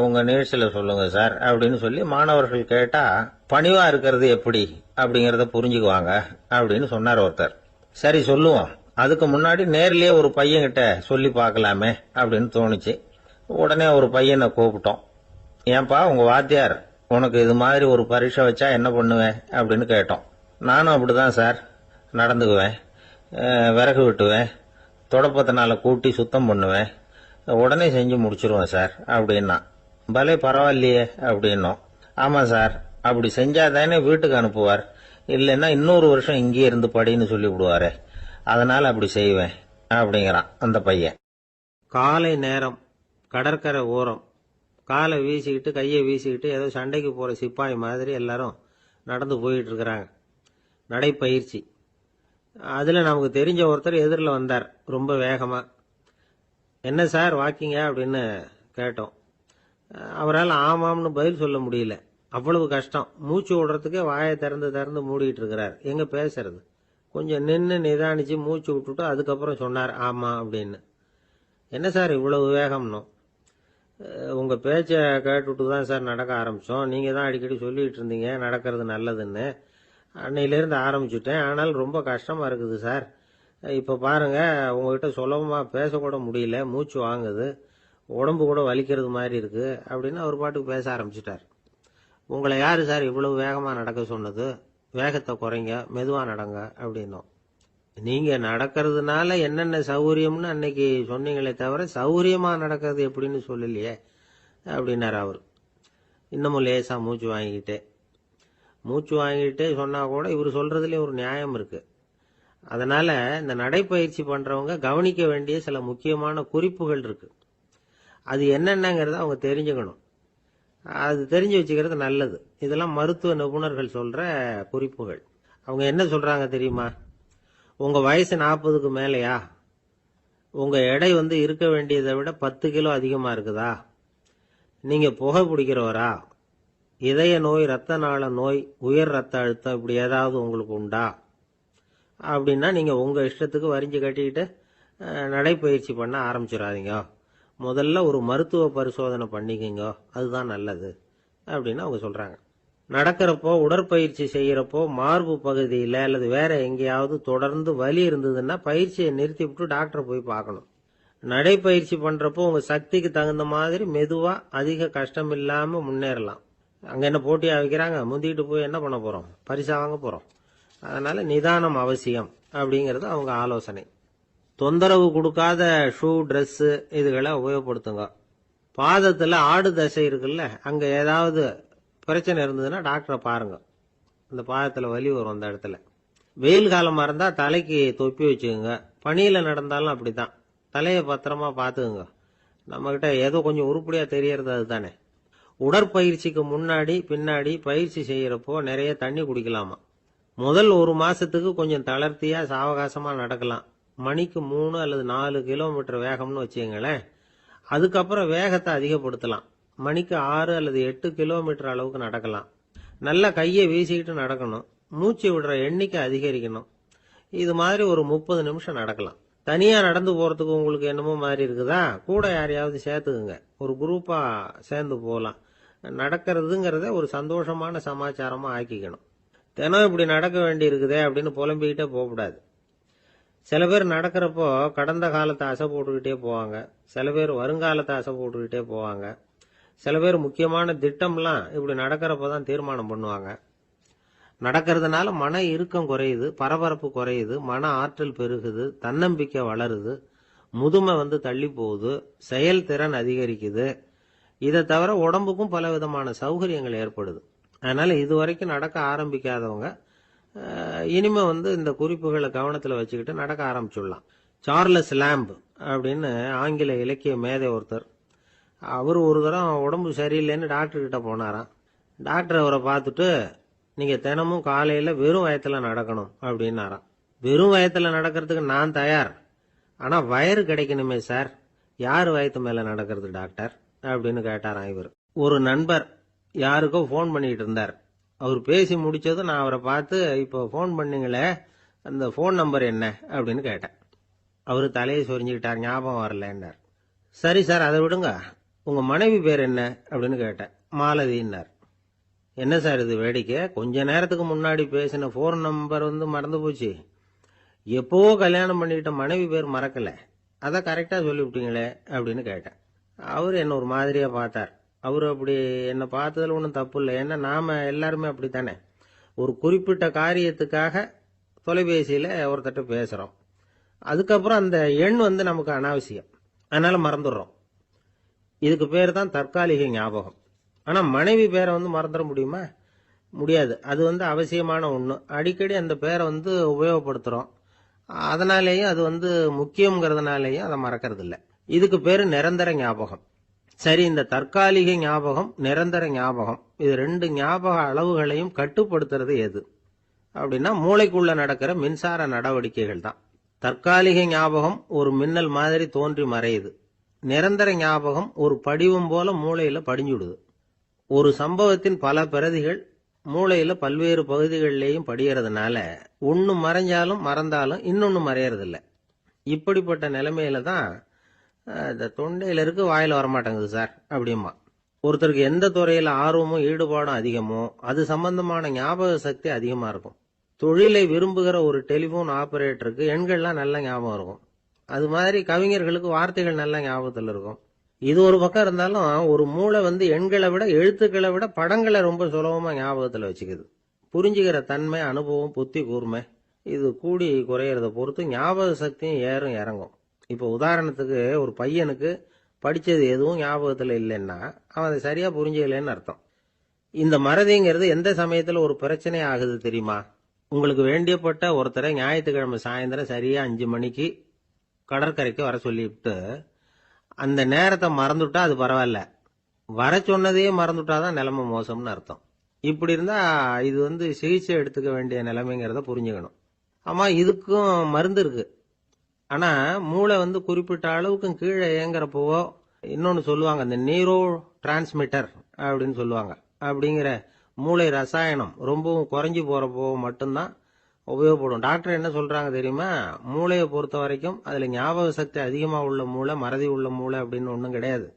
உங்க நிகழ்ச்சியில சொல்லுங்க சார் அப்படின்னு சொல்லி மாணவர்கள் கேட்டா, பணிவா இருக்கிறது எப்படி அப்படிங்கறத புரிஞ்சுக்குவாங்க அப்படின்னு சொன்னார் ஒருத்தர். சரி சொல்லுவோம், அதுக்கு முன்னாடி நேர்லயே ஒரு பையன்கிட்ட சொல்லி பார்க்கலாமே அப்படின்னு தோணுச்சு. உடனே ஒரு பையனை கூப்பிட்டோம். ஏன்பா, உங்க வாத்தியார் உனக்கு இது மாதிரி ஒரு பரீட்சை வச்சா என்ன பண்ணுவேன் அப்படின்னு கேட்டோம். நானும் அப்படிதான் சார் நடந்துக்குவேன், விறகு வெட்டுவேன், தொடப்பத்தினால கூட்டி சுத்தம் பண்ணுவேன், உடனே செஞ்சு முடிச்சிருவேன் சார் அப்படின்னா. பலே பரவாயில்லையே அப்படின்னோம். ஆமா சார், அப்படி செஞ்சாதானே வீட்டுக்கு அனுப்புவார், இல்லைன்னா இன்னொரு வருஷம் இங்கே இருந்து படின்னு சொல்லி விடுவாரு, அதனால அப்படி செய்வேன் அப்படிங்கிறான் அந்த பையன். காலை நேரம், கடற்கரை ஓரம், காலை வீசிக்கிட்டு கையை வீசிக்கிட்டு ஏதோ சண்டைக்கு போற சிப்பாய் மாதிரி எல்லாரும் நடந்து போயிட்டு இருக்கிறாங்க. நடைப்பயிற்சி. அதுல நமக்கு தெரிஞ்ச ஒருத்தர் எதிரில் வந்தார் ரொம்ப வேகமா. என்ன சார் வாக்கிங்க அப்படின்னு கேட்டோம். அவரால் ஆமாம்னு பதில் சொல்ல முடியல, அவ்வளவு கஷ்டம். மூச்சு விடுறதுக்கே வாயை திறந்து திறந்து மூடிட்டு இருக்கிறார். எங்க பேசுறது? கொஞ்சம் நின்று நிதானிச்சு மூச்சு விட்டுட்டு அதுக்கப்புறம் சொன்னார் ஆமா அப்படின்னு. என்ன சார் இவ்வளவு வேகம்னு? உங்க பேச்ச கேட்டுட்டு தான் சார் நடக்க ஆரம்பிச்சோம். நீங்க தான் அடிக்கடி சொல்லிட்டு இருந்தீங்க நடக்கிறது நல்லதுன்னு. அன்னையிலேருந்து ஆரம்பிச்சுட்டேன், ஆனால் ரொம்ப கஷ்டமா இருக்குது சார். இப்ப பாருங்க, உங்ககிட்ட சுலபமா பேசக்கூட முடியல, மூச்சு வாங்குது, உடம்பு கூட வலிக்கிறது மாதிரி இருக்கு அப்படின்னு அவர் பாட்டுக்கு பேச ஆரம்பிச்சிட்டார். உங்களை யாரு சார் இவ்வளவு வேகமா நடக்க சொன்னது? வேகத்தை குறைங்க, மெதுவா நடங்க அப்படின்னோம். நீங்க நடக்கிறதுனால என்னென்ன சௌகரியம்னு அன்னைக்கு சொன்னீங்களே தவிர சௌகரியமா நடக்கிறது எப்படின்னு சொல்லலையே அப்படின்னாரு அவர். இன்னமும் லேசா மூச்சு வாங்கிட்டே சொன்னா கூட இவர் சொல்றதுலயும் ஒரு நியாயம் இருக்கு. அதனால இந்த நடைப்பயிற்சி பண்றவங்க கவனிக்க வேண்டிய சில முக்கியமான குறிப்புகள் இருக்கு. அது என்னென்னங்கிறத அவங்க தெரிஞ்சுக்கணும். அது தெரிஞ்சு வச்சுக்கிறது நல்லது. இதெல்லாம் மருத்துவ நிபுணர்கள் சொல்ற குறிப்புகள். அவங்க என்ன சொல்றாங்க தெரியுமா? உங்க வயசு 40க்கு மேலையா? உங்க எடை இருக்க வேண்டியதை விட 10 கிலோ அதிகமா இருக்குதா? நீங்க புகை பிடிக்கிறவரா? இதய நோய், ரத்த நாள நோய், உயர் ரத்த அழுத்தம் இப்படி ஏதாவது உங்களுக்கு உண்டா? அப்படின்னா நீங்க உங்க இஷ்டத்துக்கு வரிஞ்சு கட்டிக்கிட்டு நடைப்பயிற்சி பண்ண ஆரம்பிச்சிடாதீங்க. முதல்ல ஒரு மருத்துவ பரிசோதனை பண்ணிக்கோங்க, அதுதான் நல்லது அப்படின்னு அவங்க சொல்றாங்க. நடக்கிறப்போ, உடற்பயிற்சி செய்யறப்போ மார்பு பகுதியில அல்லது வேற எங்கேயாவது தொடர்ந்து வலி இருந்ததுன்னா பயிற்சியை நிறுத்தி விட்டு டாக்டரை போய் பார்க்கணும். நடைப்பயிற்சி பண்றப்போ உங்க சக்திக்கு தகுந்த மாதிரி மெதுவா அதிக கஷ்டம் இல்லாம முன்னேறலாம். அங்க என்ன போட்டியா வைக்கிறாங்க? முந்திக்கிட்டு போய் என்ன பண்ண போறோம்? பரிசா வாங்க போறோம். அதனால நிதானம் அவசியம் அப்படிங்கறது அவங்க ஆலோசனை. தொந்தரவு கொடுக்காத ஷூ, ட்ரெஸ் இதுகளை உபயோகப்படுத்துங்க. பாதத்துல ஆடு தசை இருக்குல்ல, அங்க ஏதாவது பிரச்சனை இருந்ததுன்னா டாக்டரை பாருங்க. இந்த பாதத்துல வலி வரும் அந்த இடத்துல. வெயில் காலமா இருந்தா தலைக்கு தொப்பி வச்சுக்கோங்க. பனியில நடந்தாலும் அப்படித்தான், தலையை பத்திரமா பாத்துக்குங்க. நம்ம கிட்ட ஏதோ கொஞ்சம் உருப்படியா தெரியறது அதுதானே. உடற்பயிற்சிக்கு முன்னாடி பின்னாடி பயிற்சி செய்யறப்போ நிறைய தண்ணி குடிக்கலாமா. முதல் 1 மாசத்துக்கு கொஞ்சம் தளர்த்தியா சாவகாசமா நடக்கலாம். மணிக்கு 3 அல்லது 4 கிலோமீட்டர் வேகம்னு வச்சுங்களேன். அதுக்கப்புறம் வேகத்தை அதிகப்படுத்தலாம். மணிக்கு 6 அல்லது 8 கிலோமீட்டர் அளவுக்கு நடக்கலாம். நல்லா கையை வீசிக்கிட்டு நடக்கணும். மூச்சு விடுற எண்ணிக்கை அதிகரிக்கணும். இது மாதிரி ஒரு 30 நிமிஷம் நடக்கலாம். தனியா நடந்து போறதுக்கு உங்களுக்கு என்னமோ மாதிரி இருக்குதா? கூட யாரையாவது சேர்த்துக்குங்க, ஒரு குரூப்பா சேர்ந்து போகலாம். நடக்கிறதுங்கிறத ஒரு சந்தோஷமான சமாச்சாரமா ஆக்கிக்கணும். தினம் இப்படி நடக்க வேண்டி இருக்குதே அப்படின்னு புலம்பிக்கிட்டே போகக்கூடாது. சில பேர் நடக்கிறப்போ கடந்த காலத்தை அசை போட்டுக்கிட்டே போவாங்க, சில பேர் வருங்காலத்தை அசை போட்டுக்கிட்டே போவாங்க, சில பேர் முக்கியமான திட்டம்லாம் இப்படி நடக்கிறப்பதான் தீர்மானம் பண்ணுவாங்க. நடக்கிறதுனால மன இறுக்கம் குறையுது, பரபரப்பு குறையுது, மன ஆற்றல் பெருகுது, தன்னம்பிக்கை வளருது, முதுமை தள்ளி போகுது, செயல்திறன் அதிகரிக்குது. இதை தவிர உடம்புக்கும் பல விதமான சௌகரியங்கள் ஏற்படுது. அதனால இதுவரைக்கும் நடக்க ஆரம்பிக்காதவங்க இனிமே இந்த குறிப்புகளை கவனத்தில் வச்சுக்கிட்டு நடக்க ஆரம்பிச்சுடலாம். சார்லஸ் லேம்ப் அப்படின்னு ஆங்கில இலக்கிய மேதை ஒருத்தர், அவர் ஒரு தரம் உடம்பு சரியில்லைன்னு டாக்டர் கிட்ட போனாராம். டாக்டர் அவரை பார்த்துட்டு, நீங்க தினமும் காலையில வெறும் வயத்துல நடக்கணும் அப்படின்னாராம். வெறும் வயத்துல நடக்கிறதுக்கு நான் தயார், ஆனா வயிறு கிடைக்கணுமே சார், யார் வயத்து மேல நடக்கிறது டாக்டர் அப்படின்னு கேட்டாராம் இவர். ஒரு நண்பர் யாருக்கோ போன் பண்ணிட்டு இருந்தார். அவர் பேசி முடிச்சதும் நான் அவரை பார்த்து, இப்போ போன் பண்ணீங்களே அந்த போன் நம்பர் என்ன அப்படின்னு கேட்டேன். அவரு தலையை சொரிஞ்சுக்கிட்டார், ஞாபகம் வரலன்னார். சரி சார் அதை விடுங்க, உங்க மனைவி பேர் என்ன அப்படின்னு கேட்டேன். மாலதின்னார். என்ன சார் இது வேடிக்கை, கொஞ்ச நேரத்துக்கு முன்னாடி பேசின போன் நம்பர் மறந்து போச்சு, எப்போ கல்யாணம் பண்ணிக்கிட்ட மனைவி பேர் மறக்கல, அதை கரெக்டா சொல்லிவிட்டீங்களே அப்படின்னு கேட்டேன். அவரு என்ன ஒரு மாதிரியா பார்த்தார். அவரு அப்படி என்ன பார்த்ததுல ஒன்றும் தப்பு இல்லை, ஏன்னா நாம எல்லாருமே அப்படித்தானே. ஒரு குறிப்பிட்ட காரியத்துக்காக தொலைபேசியில ஒருத்தட்ட பேசுறோம், அதுக்கப்புறம் அந்த எண் நமக்கு அனாவசியம், அதனால மறந்துடுறோம். இதுக்கு பேர் தான் தற்காலிக ஞாபகம். ஆனா மனைவி பேரை மறந்துட முடியுமா? முடியாது. அது அவசியமான ஒண்ணு. அடிக்கடி அந்த பேரை உபயோகப்படுத்துறோம், அதனாலேயும் அது முக்கியங்கிறதுனாலேயும் அதை மறக்கிறது இல்லை. இதுக்கு பேரு நிரந்தர ஞாபகம். சரி, இந்த தற்காலிக ஞாபகம், நிரந்தர ஞாபகம், இது ரெண்டு ஞாபக அளவுகளையும் கட்டுப்படுத்துறது எது அப்படின்னா மூளைக்குள்ள நடக்கிற மின்சார நடவடிக்கைகள் தான். தற்காலிக ஞாபகம் ஒரு மின்னல் மாதிரி தோன்றி மறையுது, நிரந்தர ஞாபகம் ஒரு படிவம் போல மூளையில படிஞ்சுடுது. ஒரு சம்பவத்தின் பல பிரதிகள் மூளையில பல்வேறு பகுதிகளிலேயும் படியறதுனால ஒன்னு மறைஞ்சாலும் மறந்தாலும் இன்னொன்னு மறையறதில்ல. இப்படிப்பட்ட நிலைமையில தான் இந்த தொண்டையில இருக்கு, வாயில வரமாட்டேங்குது சார் அப்படிமா. ஒருத்தருக்கு எந்த துறையில ஆர்வமும் ஈடுபாடும் அதிகமோ அது சம்பந்தமான ஞாபக சக்தி அதிகமா இருக்கும். தொழிலை விரும்புகிற ஒரு டெலிபோன் ஆபரேட்டருக்கு எண்கள்லாம் நல்ல ஞாபகம் இருக்கும். அது மாதிரி கவிஞர்களுக்கு வார்த்தைகள் நல்ல ஞாபகத்தில் இருக்கும். இது ஒரு பக்கம் இருந்தாலும் ஒரு மூளை எண்களை விட எழுத்துக்களை விட படங்களை ரொம்ப சுலபமா ஞாபகத்துல வச்சுக்குது. புரிஞ்சுக்கிற தன்மை, அனுபவம், புத்தி கூர்மை இது கூடி குறையறத பொறுத்து ஞாபக சக்தியும் ஏறும் இறங்கும். இப்ப உதாரணத்துக்கு ஒரு பையனுக்கு படிச்சது எதுவும் ஞாபகத்துல இல்லைன்னா அவன் அதை சரியா புரிஞ்சுக்கலன்னு அர்த்தம். இந்த மறதிங்கிறது எந்த சமயத்துல ஒரு பிரச்சனை ஆகுது தெரியுமா? உங்களுக்கு வேண்டியப்பட்ட ஒருத்தரை ஞாயிற்றுக்கிழமை சாயந்தரம் சரியா 5 மணிக்கு கடற்கரைக்கு வர சொல்லிவிட்டு அந்த நேரத்தை மறந்துட்டா அது பரவாயில்ல, வர சொன்னதையே மறந்துட்டாதான் நிலைமை மோசம்னு அர்த்தம். இப்படி இருந்தா இது சிகிச்சை எடுத்துக்க வேண்டிய நிலைமைங்கிறத புரிஞ்சுக்கணும். ஆமா, இதுக்கும் மருந்து இருக்கு. ஆனா மூளை குறிப்பிட்ட அளவுக்கு கீழே இயங்குறப்போ இன்னொன்னு சொல்லுவாங்க, இந்த நியூரோ டிரான்ஸ்மிட்டர் அப்படின்னு சொல்லுவாங்க. அப்படிங்கிற மூளை ரசாயனம் ரொம்பவும் குறைஞ்சி போறப்போ மட்டும்தான் உபயோகப்படும். டாக்டர் என்ன சொல்றாங்க தெரியுமா? மூளையை பொறுத்த வரைக்கும் அதுல ஞாபக சக்தி அதிகமா உள்ள மூளை, மறதி உள்ள மூளை அப்படின்னு ஒண்ணும் கிடையாது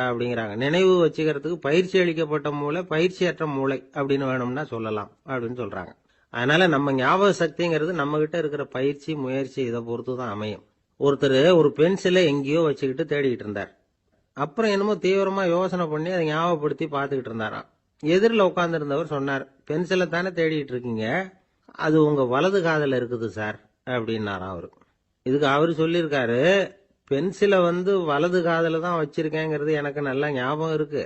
அப்படிங்கிறாங்க. நினைவு வச்சுக்கிறதுக்கு பயிற்சி அளிக்கப்பட்ட மூளை, பயிற்சியற்ற மூளை அப்படின்னு வேணும்னா சொல்லலாம் அப்படின்னு சொல்றாங்க. அதனால நம்ம ஞாபக சக்திங்கிறது நம்ம கிட்ட இருக்கிற பயிற்சி, முயற்சி இதை பொறுத்து தான் அமையும். ஒருத்தர் ஒரு பென்சிலை எங்கேயோ வச்சுக்கிட்டு தேடிக்கிட்டு இருந்தார். அப்புறம் என்னமோ தீவிரமா யோசனை பண்ணி அதை ஞாபகப்படுத்தி பார்த்துக்கிட்டு இருந்தாராம். எதிரில் உட்கார்ந்து இருந்தவர் சொன்னார், பென்சிலை தானே தேடிட்டு இருக்கீங்க, அது உங்க வலது காதுல இருக்குது சார் அப்படின்னாராம் அவரு. இதுக்கு அவரு சொல்லியிருக்காரு, பென்சிலை வலது காதுல தான் வச்சிருக்கேங்கிறது எனக்கு நல்லா ஞாபகம் இருக்கு,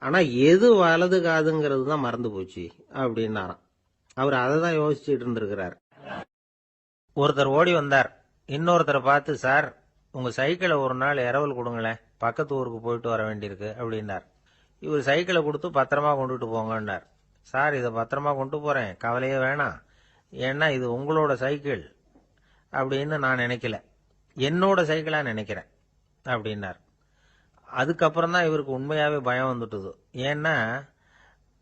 ஆனா எது வலது காதுங்கிறது தான் மறந்து போச்சு அப்படின்னாராம். அவர் அதை தான் யோசிச்சுட்டு இருந்திருக்கிறார். ஒருத்தர் ஓடி வந்தார், இன்னொருத்தரை பார்த்து, சார் உங்க சைக்கிளை ஒரு நாள் இரவல் கொடுங்களேன், பக்கத்து ஊருக்கு போயிட்டு வர வேண்டியிருக்கு அப்படின்னார். இவர் சைக்கிளை கொடுத்து பத்திரமா கொண்டுட்டு போங்கன்னார். சார் இதை பத்திரமா கொண்டு போறேன், கவலையே வேணாம், ஏன்னா இது உங்களோட சைக்கிள் அப்படின்னு நான் நினைக்கல, என்னோட சைக்கிளா நினைக்கிறேன் அப்படின்னார். அதுக்கப்புறம் தான் இவருக்கு உண்மையாவே பயம் வந்துட்டுது. ஏன்னா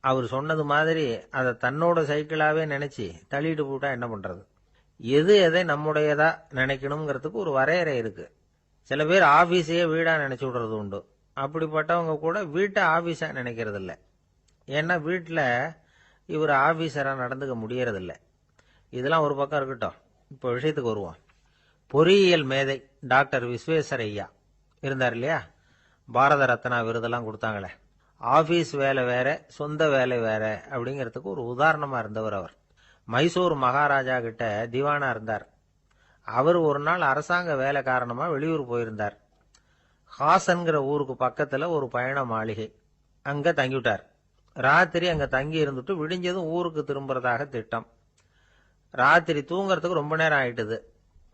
அவர் சொன்னது மாதிரி அதை தன்னோட சைக்கிளாவே நினைச்சு தள்ளிட்டு போட்டா என்ன பண்றது? எது எதை நம்முடையதா நினைக்கணுங்கிறதுக்கு ஒரு வரையறை இருக்கு. சில பேர் ஆபீஸையே வீடா நினைச்சு விடுறது உண்டு. அப்படிப்பட்டவங்க கூட வீட்டை ஆபீஸா நினைக்கிறது இல்ல. ஏன்னா வீட்டில் இவர் ஆபீசரா நடந்துக்க முடியறதில்ல. இதெல்லாம் ஒரு பக்கம் இருக்கட்டும். இப்போ விஷயத்துக்கு வருவோம். பொறியியல் மேதை டாக்டர் விஸ்வேஸ்வரய்யா இருந்தார் இல்லையா, பாரத ரத்னா விருதெல்லாம் கொடுத்தாங்களே. ஆபீஸ் வேலை வேற, சொந்த வேலை வேற அப்படிங்கிறதுக்கு ஒரு உதாரணமா இருந்தவர் அவர். மைசூர் மகாராஜா கிட்ட திவானா இருந்தார். அவர் ஒரு நாள் அரசாங்க வேலை காரணமா வெளியூர் போயிருந்தார். ஹாசன்கிற ஊருக்கு பக்கத்துல ஒரு பயண மாளிகை, அங்க தங்கிவிட்டார். ராத்திரி அங்க தங்கி இருந்துட்டு விடிஞ்சதும் ஊருக்கு திரும்புறதாக திட்டம். ராத்திரி தூங்கறதுக்கு ரொம்ப நேரம் ஆயிட்டுது.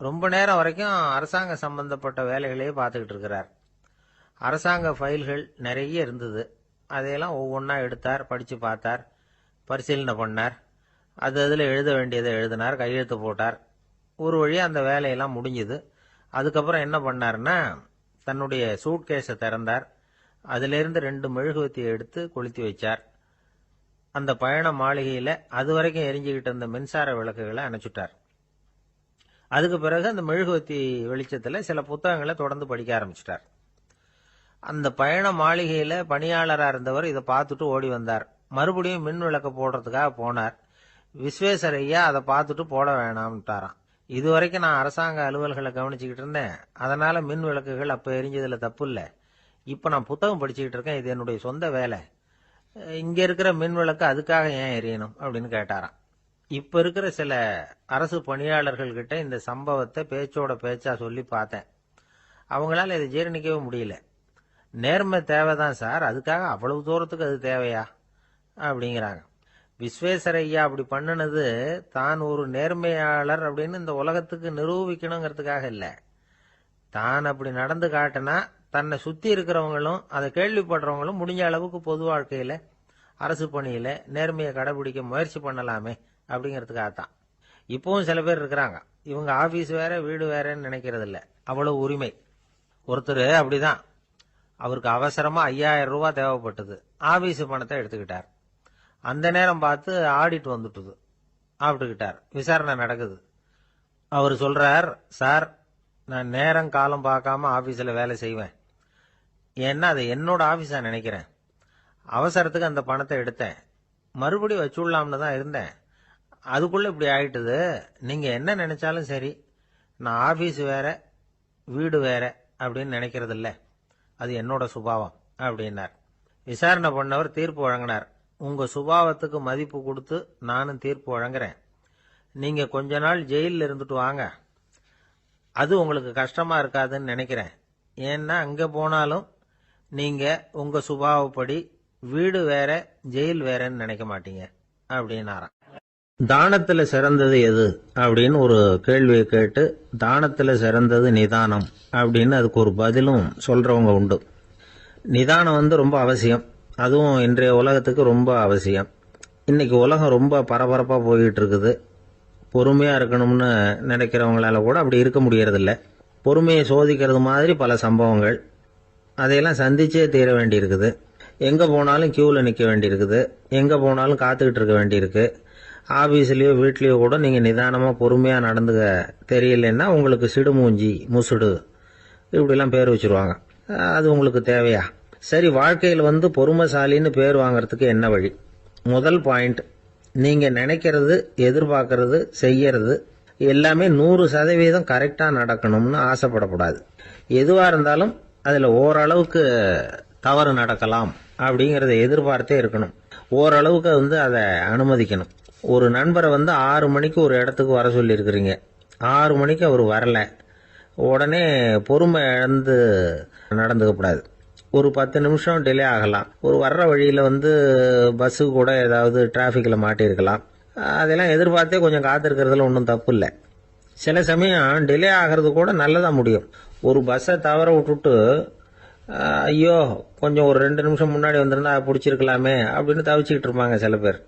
ரொம்ப நேரம் வரைக்கும் அரசாங்க சம்பந்தப்பட்ட வேலைகளையே பார்த்துக்கிட்டு இருக்கிறார். அரசாங்க ஃபைல்கள் நிறைய இருந்தது. அதையெல்லாம் ஒவ்வொன்றா எடுத்தார், படிச்சு பார்த்தார், பரிசீலனை பண்ணார். அதில் எழுத வேண்டியதை எழுதினார், கையெழுத்து போட்டார். ஒரு வழியா அந்த வேலையெல்லாம் முடிஞ்சுது. அதுக்கப்புறம் என்ன பண்ணார்னா, தன்னுடைய சூட்கேஸை திறந்தார். அதிலிருந்து 2 மெழுகுவத்தியை எடுத்து கொளுத்தி வச்சார். அந்த பயண மாளிகையில அது வரைக்கும் எரிஞ்சுக்கிட்டு இருந்த மின்சார விளக்குகளை அணைச்சுட்டார். அதுக்கு பிறகு அந்த மெழுகுவத்தி வெளிச்சத்துல சில புத்தகங்களை தொடர்ந்து படிக்க ஆரம்பிச்சிட்டார். அந்த பயண மாளிகையில பணியாளரா இருந்தவர் இதை பார்த்துட்டு ஓடி வந்தார். மறுபடியும் மின் விளக்க போடுறதுக்காக போனார். விஸ்வேஸ்வரய்யா அதை பார்த்துட்டு போட வேணாம்ட்டாராம். இதுவரைக்கும் நான் அரசாங்க அலுவல்களை கவனிச்சுக்கிட்டு இருந்தேன், அதனால மின் விளக்குகள் அப்ப எரிஞ்சதுல தப்பு இல்லை. இப்ப நான் புத்தகம் படிச்சுக்கிட்டு இருக்கேன், இது என்னுடைய சொந்த வேலை. இங்க இருக்கிற மின் விளக்கு அதுக்காக ஏன் எரியணும் அப்படின்னு கேட்டாராம். இப்ப இருக்கிற சில அரசு பணியாளர்கள் கிட்ட இந்த சம்பவத்தை பேச்சோட பேச்சா சொல்லி பார்த்தேன். அவங்களால இதை ஜீரணிக்கவே முடியல. நேர்மை தேவைதான் சார், அதுக்காக அவ்வளவு தூரத்துக்கு அது தேவையா அப்படிங்கிறாங்க. விஸ்வேஸ்வரய்யா அப்படி பண்ணினது தான் ஒரு நேர்மையாளர் அப்படின்னு இந்த உலகத்துக்கு நிரூபிக்கணுங்கிறதுக்காக இல்ல. தான் அப்படி நடந்து காட்டினா தன்னை சுத்தி இருக்கிறவங்களும் அதை கேள்விப்படுறவங்களும் முடிஞ்ச அளவுக்கு பொது வாழ்க்கையில அரசு பணியில நேர்மையை கடைபிடிக்க முயற்சி பண்ணலாமே அப்படிங்கிறதுக்காகத்தான். இப்பவும் சில பேர் இருக்கிறாங்க, இவங்க ஆபீஸ் வேற வீடு வேறன்னு நினைக்கிறது இல்ல, அவ்வளவு உரிமை. ஒருத்தர் அப்படிதான், அவருக்கு அவசரமா 5000 ரூபாய் தேவைப்பட்டது. ஆபீஸ் பணத்தை எடுத்துக்கிட்டார். அந்த நேரம் பார்த்து ஆடிட் வந்துட்டுது. ஆப்பிட்டுக்கிட்டார். விசாரணை நடக்குது. அவர் சொல்றார், சார் நான் நேரம் காலம் பார்க்காம ஆபீஸ்ல வேலை செய்வேன். ஏன்னா அதை என்னோட ஆபீஸா நினைக்கிறேன். அவசரத்துக்கு அந்த பணத்தை எடுத்தேன், மறுபடியும் வச்சுடலாம்னு தான் இருந்தேன். அதுக்குள்ள இப்படி ஆயிட்டுது. நீங்க என்ன நினைச்சாலும் சரி, நான் ஆபீஸ் வேற வீடு வேற அப்படின்னு நினைக்கிறது இல்ல, அது என்னோட சுபாவம் அப்படின்னார். விசாரணை பண்ணவர் தீர்ப்பு வழங்கினார். உங்க சுபாவத்துக்கு மதிப்பு கொடுத்து நானும் தீர்ப்பு வழங்குறேன். நீங்க கொஞ்ச நாள் ஜெயிலில் இருந்துட்டு வாங்க, அது உங்களுக்கு கஷ்டமா இருக்காதுன்னு நினைக்கிறேன். ஏன்னா அங்க போனாலும் நீங்க உங்க சுபாவப்படி வீடு வேற ஜெயில் வேறன்னு நினைக்க மாட்டீங்க அப்படின்னாராம். தானத்துல சிறந்தது எது அப்படின்னு ஒரு கேள்வியை கேட்டு, தானத்துல சிறந்தது நிதானம் அப்படின்னு அதுக்கு ஒரு பதிலும் சொல்றவங்க உண்டு. நிதானம் ரொம்ப அவசியம். அதுவும் இன்றைய உலகத்துக்கு ரொம்ப அவசியம். இன்னைக்கு உலகம் ரொம்ப பரபரப்பா போயிட்டு இருக்குது. பொறுமையா இருக்கணும்னு நினைக்கிறவங்களால கூட அப்படி இருக்க முடியறதில்ல. பொறுமையை சோதிக்கிறது மாதிரி பல சம்பவங்கள், அதையெல்லாம் சந்திச்சே தீர வேண்டி இருக்குது. எங்க போனாலும் கியூல நிக்க வேண்டி இருக்குது, எங்க போனாலும் காத்துக்கிட்டு இருக்க வேண்டி இருக்கு. ஆபீஸ்லயோ வீட்லயோ கூட நீங்க நிதானமா பொறுமையா நடந்துக்க தெரியலன்னா உங்களுக்கு சிடுமூஞ்சி முசுடு இப்படிலாம் பேர் வச்சிருவாங்க. அது உங்களுக்கு தேவையா? சரி, வாழ்க்கையில் பொறுமைசாலின்னு பேர் வாங்கறதுக்கு என்ன வழி? முதல் பாயிண்ட், நீங்க நினைக்கிறது எதிர்பார்க்கறது செய்யறது எல்லாமே 100% கரெக்டா நடக்கணும்னு ஆசைப்படக்கூடாது. எதுவா இருந்தாலும் அதுல ஓரளவுக்கு தவறு நடக்கலாம் அப்படிங்கறத எதிர்பார்த்தே இருக்கணும். ஓரளவுக்கு அதை அனுமதிக்கணும். ஒரு நண்பரை 6 மணிக்கு ஒரு இடத்துக்கு வர சொல்லி இருக்கிறீங்க. 6 மணிக்கு அவர் வரல, உடனே பொறுமை இழந்து நடந்துக்க கூடாது. ஒரு 10 நிமிஷம் டிலே ஆகலாம். ஒரு வர்ற வழியில பஸ்ஸு கூட ஏதாவது டிராபிக்ல மாட்டிருக்கலாம். அதெல்லாம் எதிர்பார்த்தே கொஞ்சம் காத்திருக்கிறதுல ஒன்றும் தப்பு இல்லை. சில சமயம் டிலே ஆகிறது கூட நல்லதா முடியும். ஒரு பஸ்ஸை தவற விட்டுட்டு ஐயோ கொஞ்சம் ஒரு 2 நிமிஷம் முன்னாடி வந்திருந்தா பிடிச்சிருக்கலாமே அப்படின்னு தவிச்சுக்கிட்டு இருப்பாங்க சில பேர்.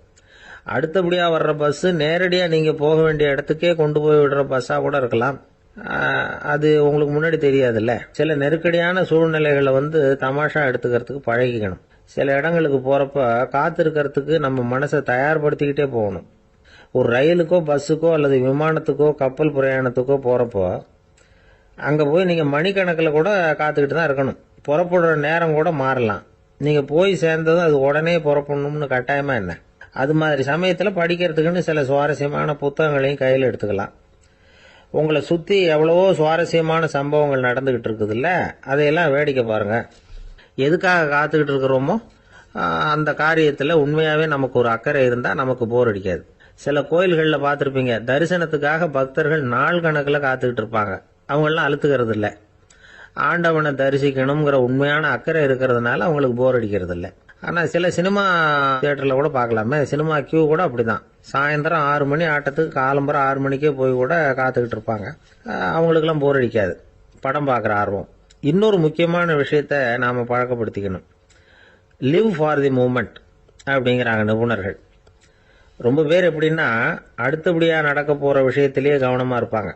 அடுத்தபடியா வர்ற பஸ் நேரடியா நீங்க போக வேண்டிய இடத்துக்கே கொண்டு போய் விடுற பஸ்ஸா கூட இருக்கலாம். அது உங்களுக்கு முன்னாடி தெரியாதுல்ல. சில நெருக்கடியான சூழ்நிலைகளை தமாஷா எடுத்துக்கிறதுக்கு பழகிக்கணும். சில இடங்களுக்கு போறப்ப காத்திருக்கிறதுக்கு நம்ம மனசை தயார்படுத்திக்கிட்டே போகணும். ஒரு ரயிலுக்கோ பஸ்ஸுக்கோ அல்லது விமானத்துக்கோ கப்பல் பிரயாணத்துக்கோ போறப்போ அங்க போய் நீங்க மணிக்கணக்கில் கூட காத்துக்கிட்டு தான் இருக்கணும். புறப்படுற நேரம் கூட மாறலாம். நீங்கள் போய் சேர்ந்ததும் அது உடனே புறப்படணும்னு கட்டாயமா என்ன? அது மாதிரி சமயத்தில் படிக்கிறதுக்குன்னு சில சுவாரஸ்யமான புத்தகங்களையும் கையில் எடுத்துக்கலாம். உங்களை சுற்றி எவ்வளவோ சுவாரஸ்யமான சம்பவங்கள் நடந்துக்கிட்டு இருக்குதுல்ல, அதையெல்லாம் வேடிக்கை பாருங்க. எதுக்காக காத்துக்கிட்டு இருக்கிறோமோ அந்த காரியத்தில் உண்மையாகவே நமக்கு ஒரு அக்கறை இருந்தால் நமக்கு போர் அடிக்காது. சில கோயில்களில் பார்த்துருப்பீங்க, தரிசனத்துக்காக பக்தர்கள் நாள் கணக்கில் காத்துக்கிட்டு இருப்பாங்க. அவங்களெலாம் அழுத்துக்கிறது இல்லை. ஆண்டவனை தரிசிக்கணுங்கிற உண்மையான அக்கறை இருக்கிறதுனால அவங்களுக்கு போர் அடிக்கிறது இல்லை. ஆனால் சில சினிமா தியேட்டரில் கூட பார்க்கலாமே, சினிமா கியூ கூட அப்படிதான். சாயந்தரம் 6 மணி ஆட்டத்துக்கு காலம்பரம் 6 மணிக்கே போய் கூட காத்துக்கிட்டு இருப்பாங்க. அவங்களுக்கெல்லாம் போர் அடிக்காது, படம் பார்க்குற ஆர்வம். இன்னொரு முக்கியமான விஷயத்த நாம் பழக்கப்படுத்திக்கணும். லிவ் ஃபார் தி மூமெண்ட் அப்படிங்கிறாங்க நிபுணர்கள். ரொம்ப பேர் எப்படின்னா அடுத்தபடியாக நடக்க போகிற விஷயத்திலேயே கவனமாக இருப்பாங்க.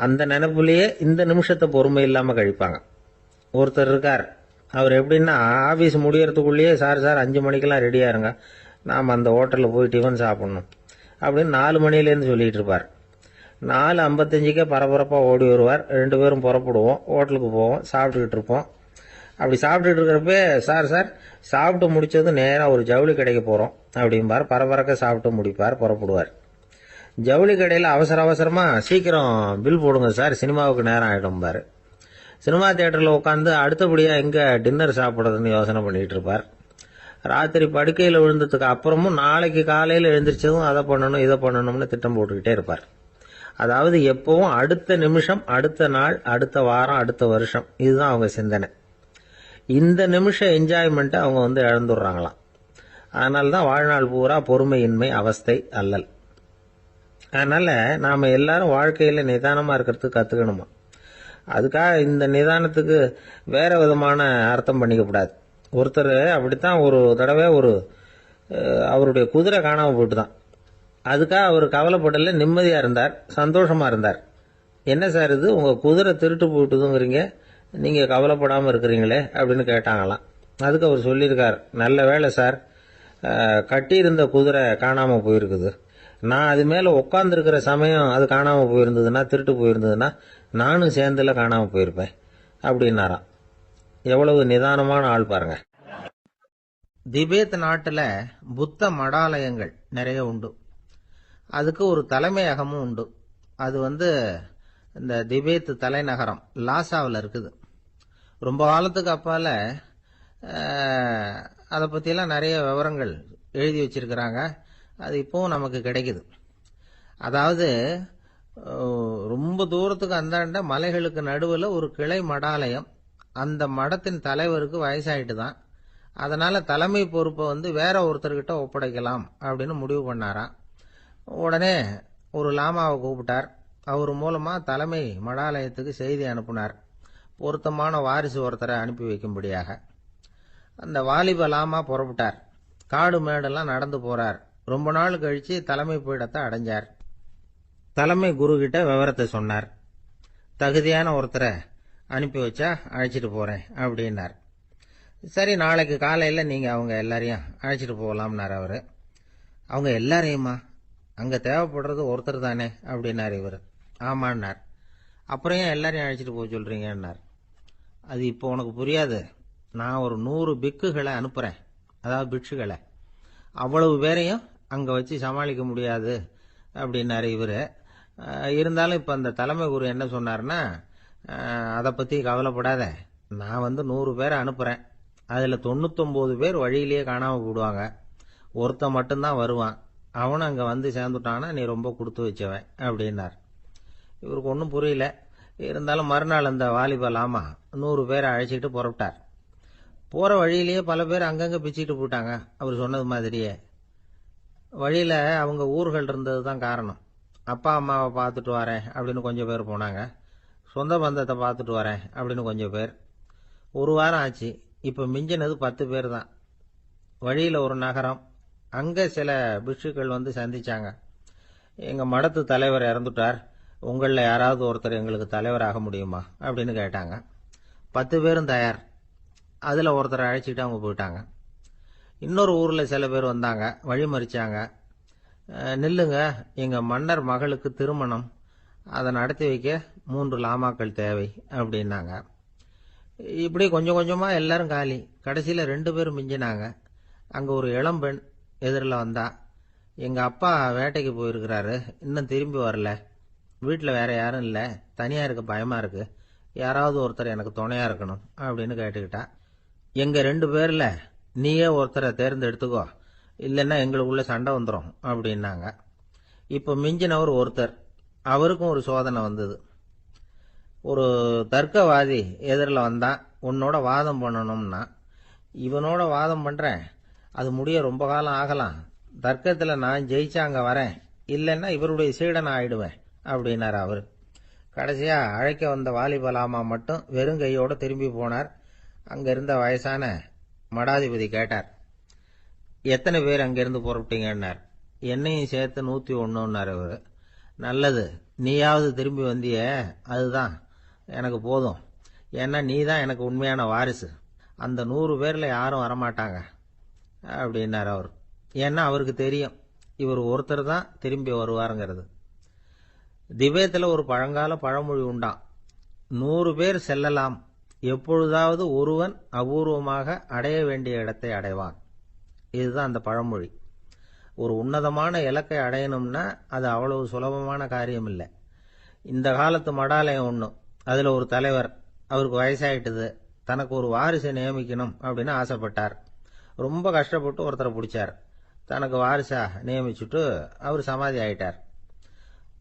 அந்த நினைப்புலேயே இந்த நிமிஷத்தை பொறுமை இல்லாமல் கழிப்பாங்க. ஒருத்தர் இருக்கார், அவர் எப்படின்னா ஆஃபீஸ் முடியறதுக்குள்ளேயே சார் 5 மணிக்கெல்லாம் ரெடியாக இருங்க, நாம் அந்த ஹோட்டலில் போய் டிஃபன் சாப்பிட்ணும் அப்படின்னு 4 மணிலேருந்து சொல்லிகிட்டு இருப்பார். 4:55 பரபரப்பாக ஓடி வருவார். 2 பேரும் புறப்படுவோம், ஹோட்டலுக்கு போவோம், சாப்பிட்டுக்கிட்டு இருப்போம். அப்படி சாப்பிட்டுட்டு இருக்கிறப்ப சார் சாப்பிட்டு முடிச்சது நேராக ஒரு ஜவுளி கடைக்கு போகிறோம் அப்படிம்பார். பரபரக்க சாப்பிட்டு முடிப்பார், புறப்படுவார். ஜவுளி கடையில் அவசரமாக சீக்கிரம் பில் போடுங்க சார், சினிமாவுக்கு நேரம் ஆகிடும்பார். சினிமா தியேட்டரில் உட்காந்து அடுத்தபடியாக எங்கே டின்னர் சாப்பிட்றதுன்னு யோசனை பண்ணிகிட்டு இருப்பார். ராத்திரி படுக்கையில் விழுந்ததுக்கு அப்புறமும் நாளைக்கு காலையில் எழுந்திரிச்சதும் அதை பண்ணணும் இதை பண்ணணும்னு திட்டம் போட்டுக்கிட்டே இருப்பார். அதாவது எப்பவும் அடுத்த நிமிஷம், அடுத்த நாள், அடுத்த வாரம், அடுத்த வருஷம், இதுதான் அவங்க சிந்தனை. இந்த நிமிஷம் என்ஜாய்மெண்ட்டை அவங்க இழந்துடுறாங்களாம். அதனால தான் வாழ்நாள் பூரா பொறுமையின்மை, அவஸ்தை, அல்லல். அதனால் நாம் எல்லாரும் வாழ்க்கையில் நிதானமாக இருக்கிறதுக்கு கற்றுக்கணுமா. அதுக்காக இந்த நிதானத்துக்கு வேறு விதமான அர்த்தம் பண்ணிக்கக்கூடாது. ஒருத்தர் அப்படித்தான் ஒரு தடவை அவருடைய குதிரை காணாமல் போயிட்டு தான். அதுக்காக அவர் கவலைப்படல, நிம்மதியாக இருந்தார், சந்தோஷமாக இருந்தார். என்ன சார் இது, உங்கள் குதிரை திருட்டு போயிட்டுதுங்கிறீங்க, நீங்கள் கவலைப்படாமல் இருக்கிறீங்களே அப்படின்னு கேட்டாங்களாம். அதுக்கு அவர் சொல்லியிருக்கார், நல்ல வேலை சார், கட்டியிருந்த குதிரை காணாமல் போயிருக்குது. நான் அது மேலே உட்காந்துருக்கிற சமயம் அது காணாமல் போயிருந்ததுன்னா, திருட்டு போயிருந்ததுன்னா நானும் சேர்ந்துல காணாமல் போயிருப்பேன் அப்படின்னாராம். எவ்வளவு நிதானமான ஆள் பாருங்க. திபேத் நாட்டில் புத்த மடாலயங்கள் நிறைய உண்டு. அதுக்கு ஒரு தலைமையகமும் உண்டு. அது இந்த திபேத் தலைநகரம் லாசாவில் இருக்குது. ரொம்ப காலத்துக்கு அப்பால் அதை பற்றியெல்லாம் நிறைய விவரங்கள் எழுதி வச்சிருக்கிறாங்க. அது இப்போவும் நமக்கு கிடைக்குது. அதாவது ரொம்ப தூரத்துக்கு அந்தாண்ட மலைகளுக்கு நடுவில் ஒரு கிளை மடாலயம். அந்த மடத்தின் தலைவருக்கு வயசாயிட்டு தான். அதனால் தலைமை பொறுப்பை வேற ஒருத்தர்கிட்ட ஒப்படைக்கலாம் அப்படின்னு முடிவு பண்ணாராம். உடனே ஒரு லாமாவை கூப்பிட்டார். அவர் மூலமாக தலைமை மடாலயத்துக்கு செய்தி அனுப்புனார், பொருத்தமான வாரிசு ஒருத்தரை அனுப்பி வைக்கும்படியாக. அந்த வாலிப லாமா புறப்பட்டார். காடு மேடெல்லாம் நடந்து போறார். ரொம்ப நாள் கழிச்சு தலைமை பீடத்தை அடைஞ்சார். தலைமை குரு கிட்ட விவரத்தை சொன்னார். தகுதியான ஒருத்தரை அனுப்பி வச்சா அழைச்சிட்டு போறேன் அப்படின்னார். சரி, நாளைக்கு காலையில் நீங்கள் அவங்க எல்லாரையும் அழைச்சிட்டு போகலாம்னார் அவர். அவங்க எல்லாரையுமா? அங்கே தேவைப்படுறது ஒருத்தர் தானே அப்படின்னார் இவர். ஆமான்னார். அப்புறம் ஏன் எல்லாரையும் அழைச்சிட்டு போக சொல்கிறீங்கன்னார். அது இப்போ உனக்கு புரியாது. நான் ஒரு 100 பிக்குகளை அனுப்புகிறேன், அதாவது பிட்சுகளை. அவ்வளவு பேரையும் அங்கே வச்சு சமாளிக்க முடியாது அப்படின்னாரு இவர். இருந்தாலும் இப்போ அந்த தலைமை குரு என்ன சொன்னார்னா, அதை பற்றி கவலைப்படாத, நான் 100 பேரை அனுப்புகிறேன். அதில் 99 பேர் வழியிலேயே காணாமல் போடுவாங்க, ஒருத்தன் மட்டும்தான் வருவான். அவனும் அங்கே சேர்ந்துட்டான்னா நீ ரொம்ப கொடுத்து வச்சவன் அப்படின்னார். இவருக்கு ஒன்றும் புரியல. இருந்தாலும் மறுநாள் அந்த வாலிப லாமா 100 பேரை அழைச்சிட்டு புறப்பட்டார். போகிற வழியிலேயே பல பேர் அங்கங்கே பிச்சுக்கிட்டு போயிட்டாங்க. அவர் சொன்னது மாதிரியே. வழியில் அவங்க ஊர்கள் இருந்தது தான் காரணம். அப்பா அம்மாவை பார்த்துட்டு வரேன் அப்படின்னு கொஞ்சம் பேர் போனாங்க. சொந்த பந்தத்தை பார்த்துட்டு வரேன் அப்படின்னு கொஞ்சம் பேர். ஒரு வாரம் ஆச்சு. இப்போ மிஞ்சினது 10 பேர் தான். வழியில் ஒரு நகரம். அங்கே சில பிட்சுக்கள் சந்திச்சாங்க. எங்கள் மடத்து தலைவர் இறந்துட்டார், உங்களில் யாராவது ஒருத்தர் எங்களுக்கு தலைவராக முடியுமா அப்படின்னு கேட்டாங்க. 10 பேரும் தயார். அதில் ஒருத்தரை அழைச்சிட்டு அவங்க போயிட்டாங்க. இன்னொரு ஊரில் சில பேர் வந்தாங்க, வழி மறிச்சாங்க. நில்லுங்க, எங்கள் மன்னர் மகளுக்கு திருமணம், அதை நடத்தி வைக்க 3 லாமாக்கள் தேவை அப்படின்னாங்க. இப்படி கொஞ்சம் கொஞ்சமா எல்லாரும் காலி. கடைசியில 2 பேரும் மிஞ்சினாங்க. அங்க ஒரு இளம்பெண் எதிரில் வந்தா. எங்க அப்பா வேட்டைக்கு போயிருக்கிறாரு, இன்னும் திரும்பி வரல. வீட்டில் வேற யாரும் இல்லை, தனியா இருக்க பயமா இருக்கு, யாராவது ஒருத்தர் எனக்கு துணையா இருக்கணும் அப்படின்னு கேட்டுக்கிட்டா. எங்க 2 பேர்ல நீயே ஒருத்தரை தேர்ந்தெடுத்துக்கோ, இல்லைன்னா எங்களுக்குள்ள சண்டை வந்துடும் அப்படின்னாங்க. இப்ப மிஞ்சினவர் ஒருத்தர். அவருக்கும் ஒரு சோதனை வந்தது. ஒரு தர்க்கவாதி எதிரில் வந்தான். உன்னோட வாதம் பண்ணணும்னா. இவனோட வாதம் பண்றேன், அது முடிய ரொம்ப காலம் ஆகலாம். தர்க்கத்துல நான் ஜெயிச்சா அங்க வரேன், இல்லைன்னா இவருடைய சீடனை ஆயிடுவேன் அப்படின்னார் அவரு. கடைசியா அழைக்க வந்த வாலிபலாமா மட்டும் வெறும் கையோட திரும்பி போனார். அங்க இருந்த வயசான மடாதிபதி கேட்டார், எத்தனை பேர் அங்கிருந்து புறப்பட்டீங்கன்னார். என்னையும் சேர்த்து 101ன்னார் அவரு. நல்லது, நீயாவது திரும்பி வந்திய, அதுதான் எனக்கு போதும். ஏன்னா நீ தான் எனக்கு உண்மையான வாரிசு. அந்த 100 பேர்ல யாரும் வரமாட்டாங்க அப்படின்னார் அவர். ஏன்னா அவருக்கு தெரியும் இவர் ஒருத்தர் தான் திரும்பி வருவாருங்கிறது. திபேத்தில் ஒரு பழங்கால பழமொழி உண்டாம், 100 பேர் செல்லலாம், எப்பொழுதாவது ஒருவன் அபூர்வமாக அடைய வேண்டிய இடத்தை அடைவான். இதுதான் அந்த பழமொழி. ஒரு உன்னதமான இலக்கை அடையணும்னா அது அவ்வளவு சுலபமான காரியம் இல்லை. இந்த காலத்து மடாலயம் ஒன்றும், அதுல ஒரு தலைவர், அவருக்கு வயசாயிட்டுது, தனக்கு ஒரு வாரிசை நியமிக்கணும் அப்படின்னு ஆசைப்பட்டார். ரொம்ப கஷ்டப்பட்டு ஒருத்தரை பிடிச்சார். தனக்கு வாரிசா நியமிச்சுட்டு அவர் சமாதி ஆயிட்டார்.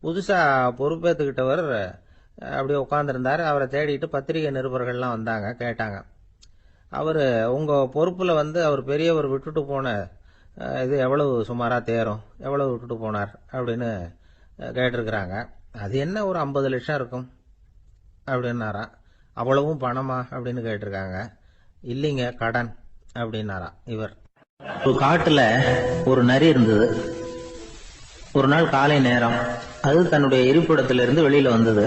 புதுசா பொறுப்பேற்றுக்கிட்டவர் அப்படியே உட்காந்துருந்தார். அவரை தேடிட்டு பத்திரிகை நிருபர்கள்லாம் வந்தாங்க, கேட்டாங்க. அவர் உங்க பொறுப்புல அவர் பெரியவர் விட்டுட்டு போன இது எவ்வளவு சுமாரா தேரும், எவ்வளவு விட்டுட்டு போனார் அப்படின்னு கேட்டிருக்கிறாங்க. அது என்ன ஒரு 50 லட்சம் இருக்கும் அப்படின்னாராம். அவ்வளவும் பணமா அப்படின்னு கேட்டிருக்காங்க. இல்லைங்க, கடன் அப்படின்னாராம் இவர். ஒரு காட்டுல ஒரு நரி இருந்தது. ஒரு நாள் காலை நேரம் அது தன்னுடைய இருப்பிடத்திலிருந்து வெளியில வந்தது.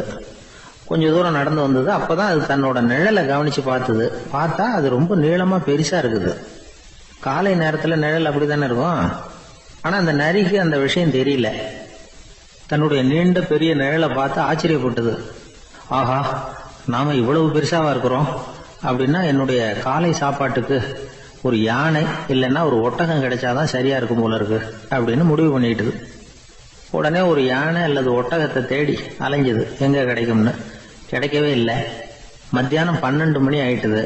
கொஞ்ச தூரம் நடந்து வந்தது. அப்பதான் அது தன்னோட நிழலை கவனிச்சு பார்த்தது. பார்த்தா அது ரொம்ப நீளமா பெருசா இருக்குது. காலை நேரத்துல நிழல் அப்படித்தானே இருக்கும். ஆனா அந்த நரிக்கு அந்த விஷயம் தெரியல. தன்னுடைய நீண்ட பெரிய நிழலை பார்த்து ஆச்சரியப்பட்டது. ஆஹா, நாம இவ்வளவு பெருசாவா இருக்கிறோம் அப்படின்னா என்னுடைய காலை சாப்பாட்டுக்கு ஒரு யானை இல்லைன்னா ஒரு ஒட்டகம் கிடைச்சாதான் சரியா இருக்கும் போல இருக்கு அப்படின்னு முடிவு பண்ணிட்டுது. உடனே ஒரு யானை அல்லது ஒட்டகத்தை தேடி அலைஞ்சது, எங்க கிடைக்கும்னு. கிடைக்கவே இல்லை. மத்தியானம் 12 மணி ஆயிட்டுது.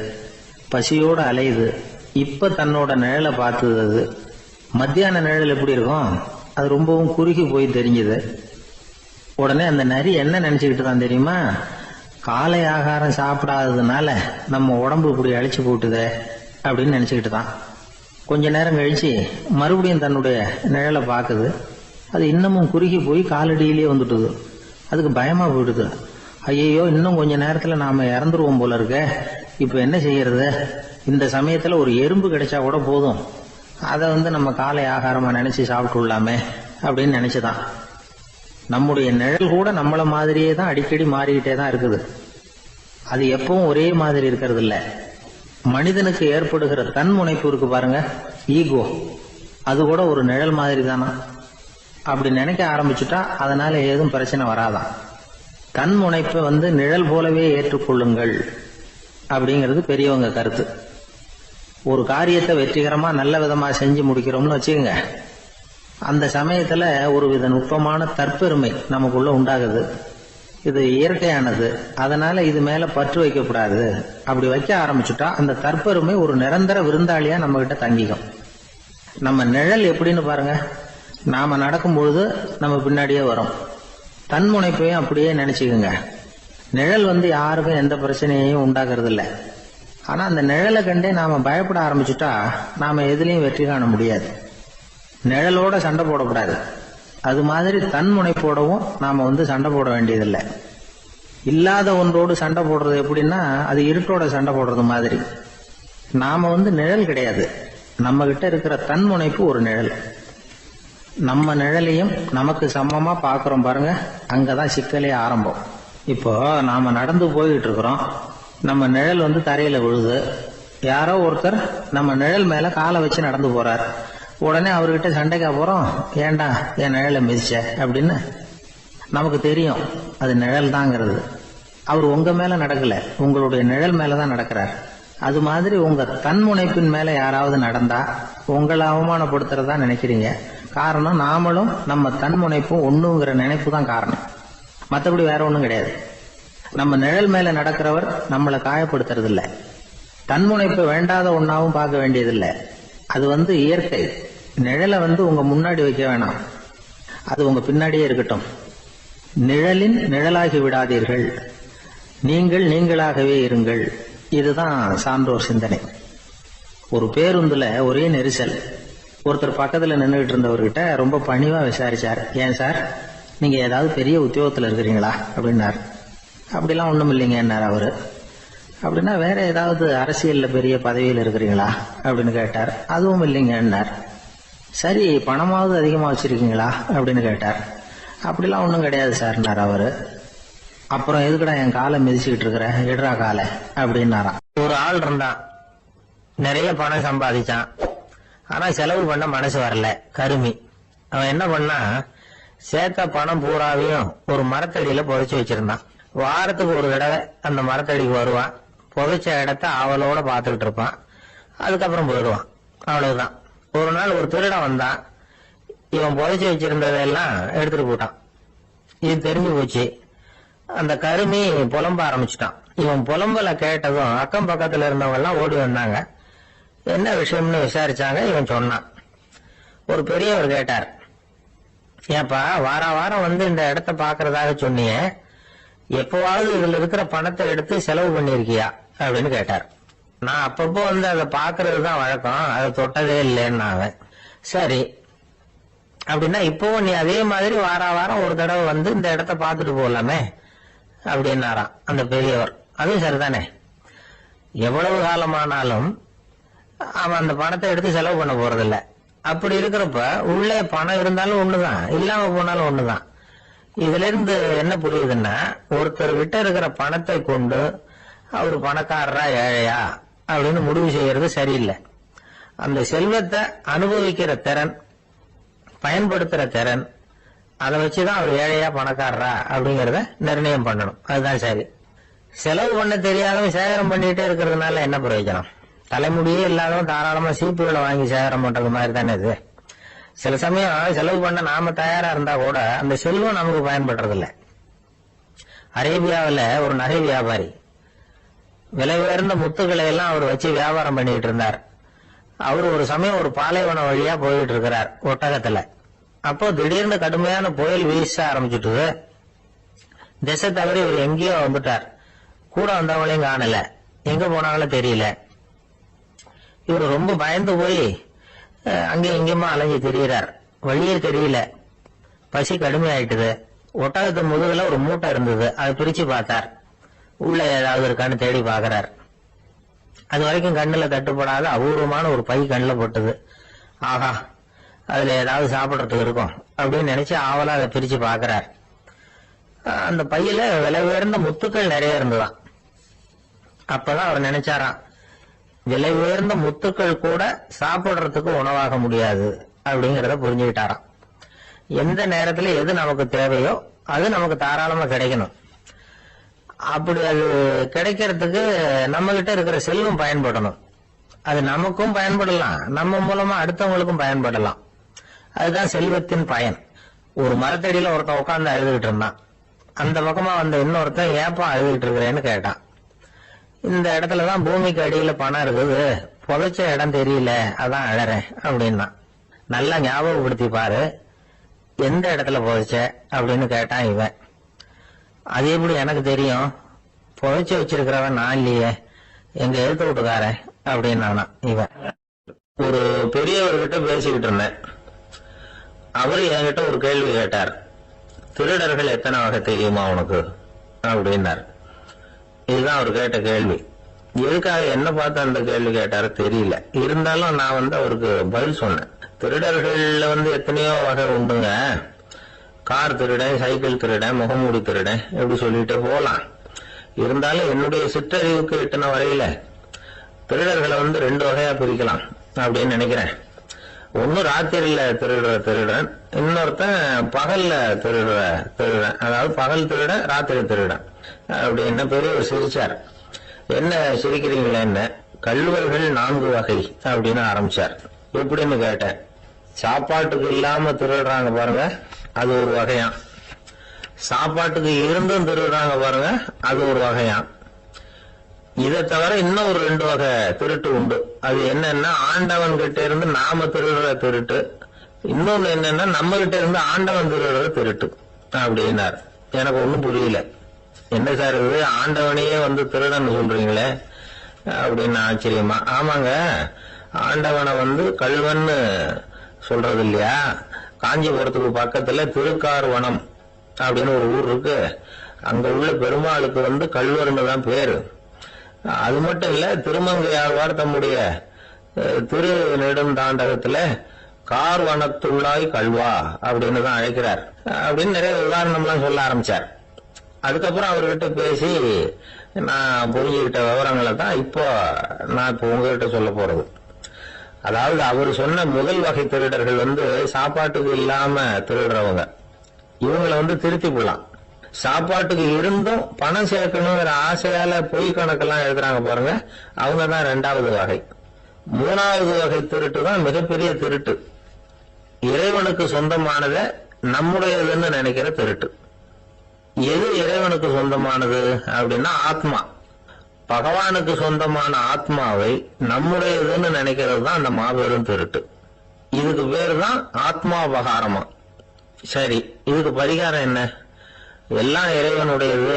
பசியோடு அலையுது. இப்ப தன்னோட நிழலை பார்த்தது. அது மத்தியான நிழல் எப்படி இருக்கும், அது ரொம்பவும் குறுகி போய் தெரிஞ்சது. உடனே அந்த நரி என்ன நினைச்சுக்கிட்டு தான் தெரியுமா, காலை ஆகாரம் சாப்பிடாததுனால நம்ம உடம்பு இப்படி அழிச்சு போட்டுதே அப்படின்னு நினைச்சுக்கிட்டு தான். கொஞ்ச நேரம் கழிச்சு மறுபடியும் தன்னுடைய நிழலை பார்க்குது. அது இன்னமும் குறுகி போய் காலடியிலேயே வந்துட்டுது. அதுக்கு பயமா போயிடுது. ஐயோ, இன்னும் கொஞ்ச நேரத்துல நாம இறந்துருவோம் போல இருக்க, இப்ப என்ன செய்யறது? இந்த சமயத்துல ஒரு எறும்பு கிடைச்சா கூட போதும், அதை நம்ம காலை ஆகாரமா நினைச்சு சாப்பிட்டு விடலாமே அப்படின்னு நினைச்சுதான். நம்முடைய நிழல் கூட நம்மள மாதிரியே தான் அடிக்கடி மாறிக்கிட்டே தான் இருக்குது. அது எப்பவும் ஒரே மாதிரி இருக்கிறது இல்ல. மனிதனுக்கு ஏற்படுகிற தன்முனைப்பு இருக்கு பாருங்க, ஈகோ, அது கூட ஒரு நிழல் மாதிரி தானா. அப்படி நினைக்க ஆரம்பிச்சுட்டா அதனால ஏதும் பிரச்சனை வராதான். தன்முனைப்பை நிழல் போலவே ஏற்றுக்கொள்ளுங்கள் அப்படிங்கிறது பெரியவங்க கருத்து. ஒரு காரியத்தை வெற்றிகரமா நல்ல விதமா செஞ்சு முடிக்கிறோம்னு வச்சுக்கோங்க, அந்த சமயத்துல ஒரு வித நுட்பமான தற்பெருமை நமக்குள்ள உண்டாகுது. இது இயற்கையானது, அதனால இது மேல பற்று வைக்கக்கூடாது. அப்படி வைக்க ஆரம்பிச்சுட்டா அந்த தற்பெருமை ஒரு நிரந்தர விருந்தாளியா நம்ம கிட்ட தங்கிக்கும். நம்ம நிழல் எப்படின்னு பாருங்க, நாம நடக்கும் பொழுது நம்ம பின்னாடியே வரும். தன்முனைப்பையும் அப்படியே நினைச்சுக்குங்க. நிழல் யாருக்கும் எந்த பிரச்சனையையும் உண்டாக்குறது இல்லை. ஆனா அந்த நிழலை கண்டே நாம பயப்பட ஆரம்பிச்சுட்டா நாம எதுலயும் வெற்றி காண முடியாது. நிழலோட சண்டை போடக்கூடாது. அது மாதிரி தன்முனைப்போடவும் நாம சண்டை போட வேண்டியதில்லை. இல்லாத ஒன்றோடு சண்டை போடுறது எப்படின்னா, அது இருட்டோட சண்டை போடுறது மாதிரி. நாம நிழல் கிடையாது, நம்ம கிட்ட இருக்கிற தன்முனைப்பு ஒரு நிழல். நம்ம நிழலையும் நமக்கு சமமா பாக்குறோம் பாருங்க, அங்கதான் சிக்கலே ஆரம்பம். இப்போ நாம நடந்து போயிட்டு இருக்கிறோம், நம்ம நிழல் தரையில விழுது. யாரோ ஒருத்தர் நம்ம நிழல் மேல காலை வச்சு நடந்து போறார். உடனே அவர்கிட்ட சண்டைக்கா போறோம், ஏண்டா என் நிழலை மிதிச்ச அப்படின்னு. நமக்கு தெரியும் அது நிழல் தாங்கிறது. அவர் உங்க மேல நடக்கல, உங்களுடைய நிழல் மேலதான் நடக்கிறார். அது மாதிரி உங்க தன்முனைப்பின் மேல யாராவது நடந்தா உங்களை அவமானப்படுத்துறதா நினைக்கிறீங்க. காரணம், நாமளும் நம்ம தன்முனைப்பும் ஒண்ணுங்கிற நினைப்பு தான் காரணம், மற்றபடி வேற ஒண்ணும் கிடையாது. நம்ம நிழல் மேல நடக்கிறவர் நம்மளை காயப்படுத்துறது இல்ல. தன்முனைப்பை வேண்டாத ஒன்னாவும் பார்க்க வேண்டியதில்லை. அது இயற்கை. நிழலை உங்க முன்னாடி வைக்க வேணாம், அது உங்க பின்னாடியே இருக்கட்டும். நிழலின் நிழலாகி விடாதீர்கள், நீங்கள் நீங்களாகவே இருங்கள். இதுதான் சான்றோர் சிந்தனை. ஒரு பேருந்துல ஒரே நெரிசல். ஒருத்தர் பக்கத்துல நின்றுகிட்டு இருந்தவர்கிட்ட ரொம்ப பணிவா விசாரிச்சார், ஏன் சார் நீங்க ஏதாவது பெரிய உத்தியோகத்துல இருக்கிறீங்களா அப்படின்னார். அப்படிலாம் ஒண்ணும் இல்லைங்க என்னார் அவரு. அப்படின்னா வேற ஏதாவது அரசியல்ல பெரிய பதவியில் இருக்கிறீங்களா அப்படின்னு கேட்டார். அதுவும் இல்லைங்க என்னார். சரி, பணமாவது அதிகமா வச்சிருக்கீங்களா அப்படின்னு கேட்டார். அப்படிலாம் ஒன்றும் கிடையாது சார்னார் அவரு. அப்புறம் எதுக்குடா என் காலை மிதிச்சுக்கிட்டு இருக்கிற, இடரா காலை அப்படின்னாராம். ஒரு ஆள் இருந்தான், நிறைய பணம் சம்பாதிச்சான், ஆனா செலவு பண்ண மனசு வரல, கருமி. அவன் என்ன பண்ணா, சேர்த்த பணம் பூராவையும் ஒரு மரத்தடியில புதைச்சு வச்சிருந்தான். வாரத்துக்கு ஒரு தடவை அந்த மரத்தடிக்கு வருவான், புதைச்ச இடத்த அவளோட பாத்துக்கிட்டு இருப்பான், அதுக்கப்புறம் போயிடுவான். அவ்வளவுதான். ஒரு நாள் ஒரு திருடன் வந்தான், இவன் புதைச்சு வச்சிருந்ததெல்லாம் எடுத்துட்டு போட்டான். இது தெரிஞ்சு போச்சு. அந்த கருமி புலம்ப ஆரம்பிச்சுட்டான். இவன் புலம்பல கேட்டதும் அக்கம் பக்கத்துல இருந்தவங்க எல்லாம் ஓடி வந்தாங்க. என்ன விஷயம்னு விசாரிச்சாங்க. இவன் சொன்னான். ஒரு பெரியவர் கேட்டார், ஏப்பா வாரம் இந்த இடத்த பாக்குறதாக சொன்னியே, எப்பவாவது இதுல இருக்கிற பணத்தை எடுத்து செலவு பண்ணிருக்கியா அப்படின்னு கேட்டார். நான் அப்பப்போ அதை பாக்குறதுதான் வழக்கம், அதை தொட்டதே இல்லைன்னு. அவன் சரி அப்படின்னா இப்பவும் நீ அதே மாதிரி வாரம் ஒரு தடவை இந்த இடத்த பாத்துட்டு போகலாமே அப்படின்னாராம் அந்த பெரியவர். அதுவும் சரிதானே, எவ்வளவு காலமானாலும் அவன் அந்த பணத்தை எடுத்து செலவு பண்ண போறதில்ல. அப்படி இருக்கிறப்ப உள்ளே பணம் இருந்தாலும் ஒண்ணுதான், இல்லாம போனாலும் ஒண்ணுதான். இதுல இருந்து என்ன புரியுதுன்னா, ஒருத்தர் கிட்ட இருக்கிற பணத்தை கொண்டு அவரு பணக்காரரா ஏழையா அப்படின்னு முடிவு செய்யறது சரியில்லை. அந்த செல்வத்தை அனுபவிக்கிற திறன், பயன்படுத்துற திறன், அதை வச்சுதான் அவர் ஏழையா பணக்காரரா அப்படிங்கறத நிர்ணயம் பண்ணணும். அதுதான் சரி. செலவு பண்ண தெரியாதவன் சேகரம் பண்ணிட்டே இருக்கிறதுனால என்ன பிரயோஜனம்? தலைமுடியே இல்லாதவன் தாராளமா சீப்புகளை வாங்கி சேகரம் பண்றது மாதிரி தானே இது. சில சமயம் செலவு பண்ண நாம தயாரா இருந்தா கூட அந்த செல்வம் நமக்கு பயன்படுறது இல்ல. அரேபியாவில் ஒரு நகை வியாபாரி விலை உயர்ந்த முத்துக்களை எல்லாம் அவர் வச்சு வியாபாரம் பண்ணிட்டு இருந்தார். அவர் ஒரு சமயம் ஒரு பாலைவனம் வழியா போயிட்டு இருக்கிறார் ஒட்டகத்துல. அப்போ திடீர்னு கடுமையான புயல் வீச ஆரம்பிச்சுட்டு திசை தவறி இவர் எங்கேயோ வந்துட்டார். கூட வந்தவங்களையும் காணல, எங்க போனாங்களும் தெரியல. இவர் ரொம்ப பயந்து போய் அங்கேயும் இங்கேயுமா அலைஞ்சு திரியிறார். வழியே தெரியல, பசி கடுமையாயிட்டுது. ஒட்டகத்து முதுகுல ஒரு மூட்டை இருந்தது, அதை பிரிச்சு பார்த்தார். உள்ள ஏதாவது இருக்கான்னு தேடி பாக்குறார். அது வரைக்கும் கண்ணுல தட்டுப்படாத அபூர்வமான ஒரு பை கண்ணுல போட்டது. ஆஹா, அதுல ஏதாவது சாப்பிடறதுக்கு இருக்கும் அப்படின்னு நினைச்சு ஆவலா அதை பிரிச்சு பாக்குறார். அந்த பையில விலை உயர்ந்த முத்துக்கள் நிறைய இருந்ததாம். அப்பதான் அவர் நினைச்சாராம், விலை உயர்ந்த முத்துக்கள் கூட சாப்பிடுறதுக்கு உணவாக முடியாது அப்படிங்கறத புரிஞ்சுக்கிட்டாராம். எந்த நேரத்துல எது நமக்கு தேவையோ அது நமக்கு தாராளமா கிடைக்கணும். அப்படி அது கிடைக்கிறதுக்கு நம்ம கிட்ட இருக்கிற செல்வம் பயன்படணும். அது நமக்கும் பயன்படலாம், நம்ம மூலமா அடுத்தவங்களுக்கும் பயன்படலாம். அதுதான் செல்வத்தின் பயன். ஒரு மரத்தடியில ஒருத்தன் உட்கார்ந்து அழுதுகிட்டு இருந்தான். அந்த பக்கமா வந்த இன்னொருத்தன் ஏப்பா அழுதுகிட்டு இருக்கிறேன்னு கேட்டான். இந்த இடத்துலதான் பூமிக்கு அடியில பணம் இருக்குது, புதைச்ச இடம் தெரியல, அதான் அழறேன் அப்படின்னா. நல்லா ஞாபகப்படுத்தி பாரு, எந்த இடத்துல புதைச்ச அப்படின்னு கேட்டான் இவன். அது எப்படி எனக்கு தெரியும், புதைச்சு வச்சிருக்கிறவன் நான் இல்லையே, எங்க எழுத்து விட்டுக்காரன் அப்படின்னு இவன். ஒரு பெரியவர்கிட்ட பேசிக்கிட்டு இருந்தேன். அவரு என்கிட்ட ஒரு கேள்வி கேட்டார். திருடர்கள் எத்தனை வகை தெரியுமா உனக்கு அப்படின்னார். இதுதான் அவர் கேட்ட கேள்வி. எதுக்காக என்ன பார்த்து அந்த கேள்வி கேட்டாரு தெரியல. இருந்தாலும் நான் அவருக்கு பதில் சொன்னேன். திருடர்கள்ல எத்தனையோ வகை உண்டுங்க. கார் திருடன், சைக்கிள் திருடன், முகமூடி திருடன், எப்படி சொல்லிட்டு போலாம். இருந்தாலும் என்னுடைய சிற்றறிவுக்கு எட்டின வரையில திருடர்களை 2 வகையா பிரிக்கலாம் அப்படின்னு நினைக்கிறேன். ஒன்னு ராத்திரியில திருடுற திருடன், இன்னொருத்தன் பகல்ல திருடன், அதாவது பகல் திருட ராத்திரி திருடன் அப்படின்னு பெரியவர் சிரிச்சார். என்ன சிரிக்கிறீங்களா? என்ன கள்வர்கள் 4 வகை அப்படின்னு ஆரம்பிச்சார். எப்படின்னு கேட்டேன். சாப்பாட்டுக்கு இல்லாம திருடுறாங்க பாருங்க, அது ஒரு வகையாம். சாப்பாட்டுக்கு இருந்தும் திருடுறாங்க பாருங்க, அது ஒரு வகையாம். இதை தவிர இன்னும் ஒரு 2 வகை திருட்டு உண்டு. அது என்னன்னா, ஆண்டவன் கிட்ட இருந்து நாம திருடுற திருட்டு, இன்னொன்னு என்னன்னா நம்ம கிட்ட இருந்து ஆண்டவன் திருடுற திருட்டு அப்படின்னார். எனக்கு ஒண்ணும் புரியல. என்ன சார் இது, ஆண்டவனையே வந்து திருடன்னு சொல்றீங்களே அப்படின்னு ஆச்சரியமா. ஆமாங்க, ஆண்டவனை வந்து கள்வன்னு சொல்றது இல்லையா? காஞ்சிபுரத்துக்கு பக்கத்துல திருக்கார்வனம் அப்படின்னு ஒரு ஊர் இருக்கு. அங்க உள்ள பெருமாளுக்கு வந்து கள்வர்னு தான் பேரு. அது மட்டும் இல்ல, திருமங்கையாழ்வார் தம்முடைய திரு நெடுந்தாண்டகத்துல கார்வனத்துள்ளாய் கல்வா அப்படின்னு தான் அழைக்கிறார் அப்படின்னு நிறைய உதாரணம்லாம் சொல்ல ஆரம்பிச்சார். அதுக்கப்புறம் அவர்கிட்ட பேசி நான் புரிஞ்சுக்கிட்ட விவரங்களை தான் இப்போ உங்ககிட்ட சொல்ல போறது. அதாவது அவர் சொன்ன முதல் வகை திருடர்கள் வந்து சாப்பாட்டுக்கு இல்லாம திருடுறவங்க. இவங்களை வந்து திருத்தி விடலாம். சாப்பாட்டுக்கு இருந்தும் பணம் சேர்க்கணுங்கிற ஆசையால பொய் கணக்கெல்லாம் எழுதுறாங்க பாருங்க, அவங்க தான் 2வது வகை. 3வது வகை திருட்டு தான் மிகப்பெரிய திருட்டு. இறைவனுக்கு சொந்தமானதை நம்முடையதுன்னு நினைக்கிற திருட்டு. எது இறைவனுக்கு சொந்தமானது அப்படின்னா ஆத்மா. பகவானுக்கு சொந்தமான ஆத்மாவை நம்முடையதுன்னு நினைக்கிறது தான் அந்த மாபெரும் திருட்டு. இதுக்கு பேரு தான் ஆத்மாபகாரமா. சரி, இதுக்கு பரிகாரம் என்ன? எல்லாம் இறைவனுடையது,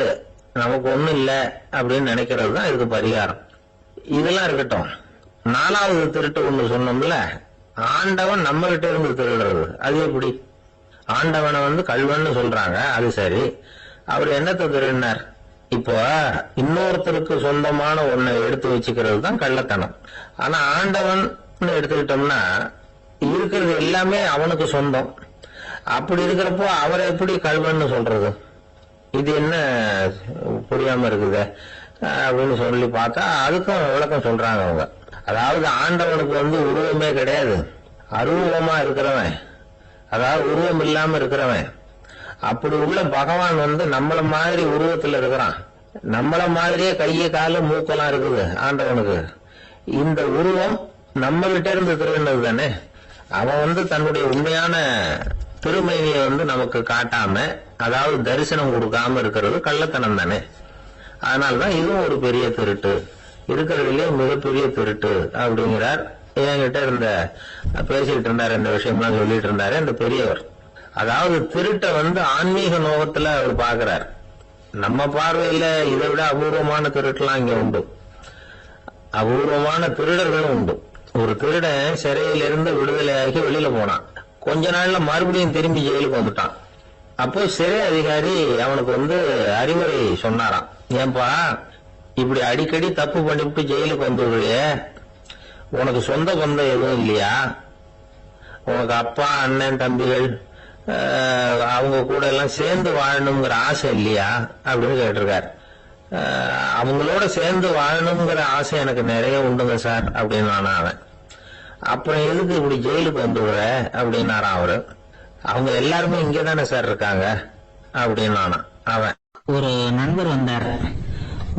நமக்கு ஒண்ணும் இல்ல அப்படின்னு நினைக்கிறது தான் இதுக்கு பரிகாரம். இதெல்லாம் இருக்கட்டும். 4வது திருட்டு ஒண்ணு சொன்னோம்ல, ஆண்டவன் நம்ம கிட்ட இருந்து திருடுறது. அது எப்படி? ஆண்டவனை வந்து கள்வன்னு சொல்றாங்க, அது சரி. அவர் என்னத்தை திருடினார்? இப்போ இன்னொருத்தருக்கு சொந்தமான ஒன்னை எடுத்து வச்சுக்கிறது தான் கள்ளத்தனம். ஆனா ஆண்டவன் எடுத்துக்கிட்டோம்னா இருக்கிறது எல்லாமே அவனுக்கு சொந்தம். அப்படி இருக்கிறப்போ அவரை எப்படி கள்வன்னு சொல்றது? இது என்ன புரியாம இருக்குது அப்படின்னு சொல்லி பார்த்தா அதுக்கும் விளக்கம் சொல்றாங்க அவங்க. அதாவது ஆண்டவனுக்கு வந்து உருவமே கிடையாது, அருவமா இருக்கிறவன், அதாவது உருவம் இல்லாம இருக்கிறவன். அப்படி உள்ள பகவான் வந்து நம்மள மாதிரி உருவத்துல இருக்கிறான். நம்மள மாதிரியே கைய காலு மூக்கெல்லாம் இருக்குது ஆண்டவனுக்கு. இந்த உருவம் நம்ம கிட்ட இருந்து திருடினது தானே. அவன் வந்து தன்னுடைய உண்மையான திருமையை வந்து நமக்கு காட்டாம, அதாவது தரிசனம் கொடுக்காம இருக்கிறது கள்ளத்தனம் தானே. அதனாலதான் இதுவும் ஒரு பெரிய திருட்டு, இருக்கிறதுலயே மிகப்பெரிய திருட்டு அப்படிங்கிறார். என்கிட்ட இருந்த பேசிட்டு இருந்தாரு, இந்த விஷயம்லாம் சொல்லிட்டு இருந்தாரு இந்த பெரியவர். அதாவது திருட்டை வந்து ஆன்மீக நோகத்துல அவர் பாக்குறார். நம்ம பார்வையில இதை விட அபூர்வமான திருட்டுலாம் இங்க உண்டு, அபூர்வமான திருடர்களும் உண்டு. ஒரு திருடன் சிறையிலிருந்து விடுதலையாகி வெளியில போனான். கொஞ்ச நாள்ல மறுபடியும் திரும்பி ஜெயிலுக்கு வந்துட்டான். அப்போ சிறை அதிகாரி அவனுக்கு வந்து அறிவுரை சொன்னாராம். ஏன்பா இப்படி அடிக்கடி தப்பு பண்ணிவிட்டு ஜெயிலுக்கு வந்துடுறியே, உனக்கு சொந்த பந்தம் எதுவும் இல்லையா? உனக்கு அப்பா அண்ணன் தம்பிகள் அவங்க கூட எல்லாம் சேர்ந்து வாழணுங்கிற ஆசை இல்லையா அப்படின்னு கேட்டிருக்காரு. அவங்களோட சேர்ந்து வாழணுங்கிற ஆசை எனக்கு நிறைய உண்டுங்க சார் அப்படின்னு அவன். அப்புறம் எதுக்கு இப்படி ஜெயிலுக்கு வந்துடுற அப்படின்னாரான் அவரு. அவங்க எல்லாருமே இங்கதானே சார் இருக்காங்க அப்படின்னு அவன். ஒரு நண்பர் வந்தார்,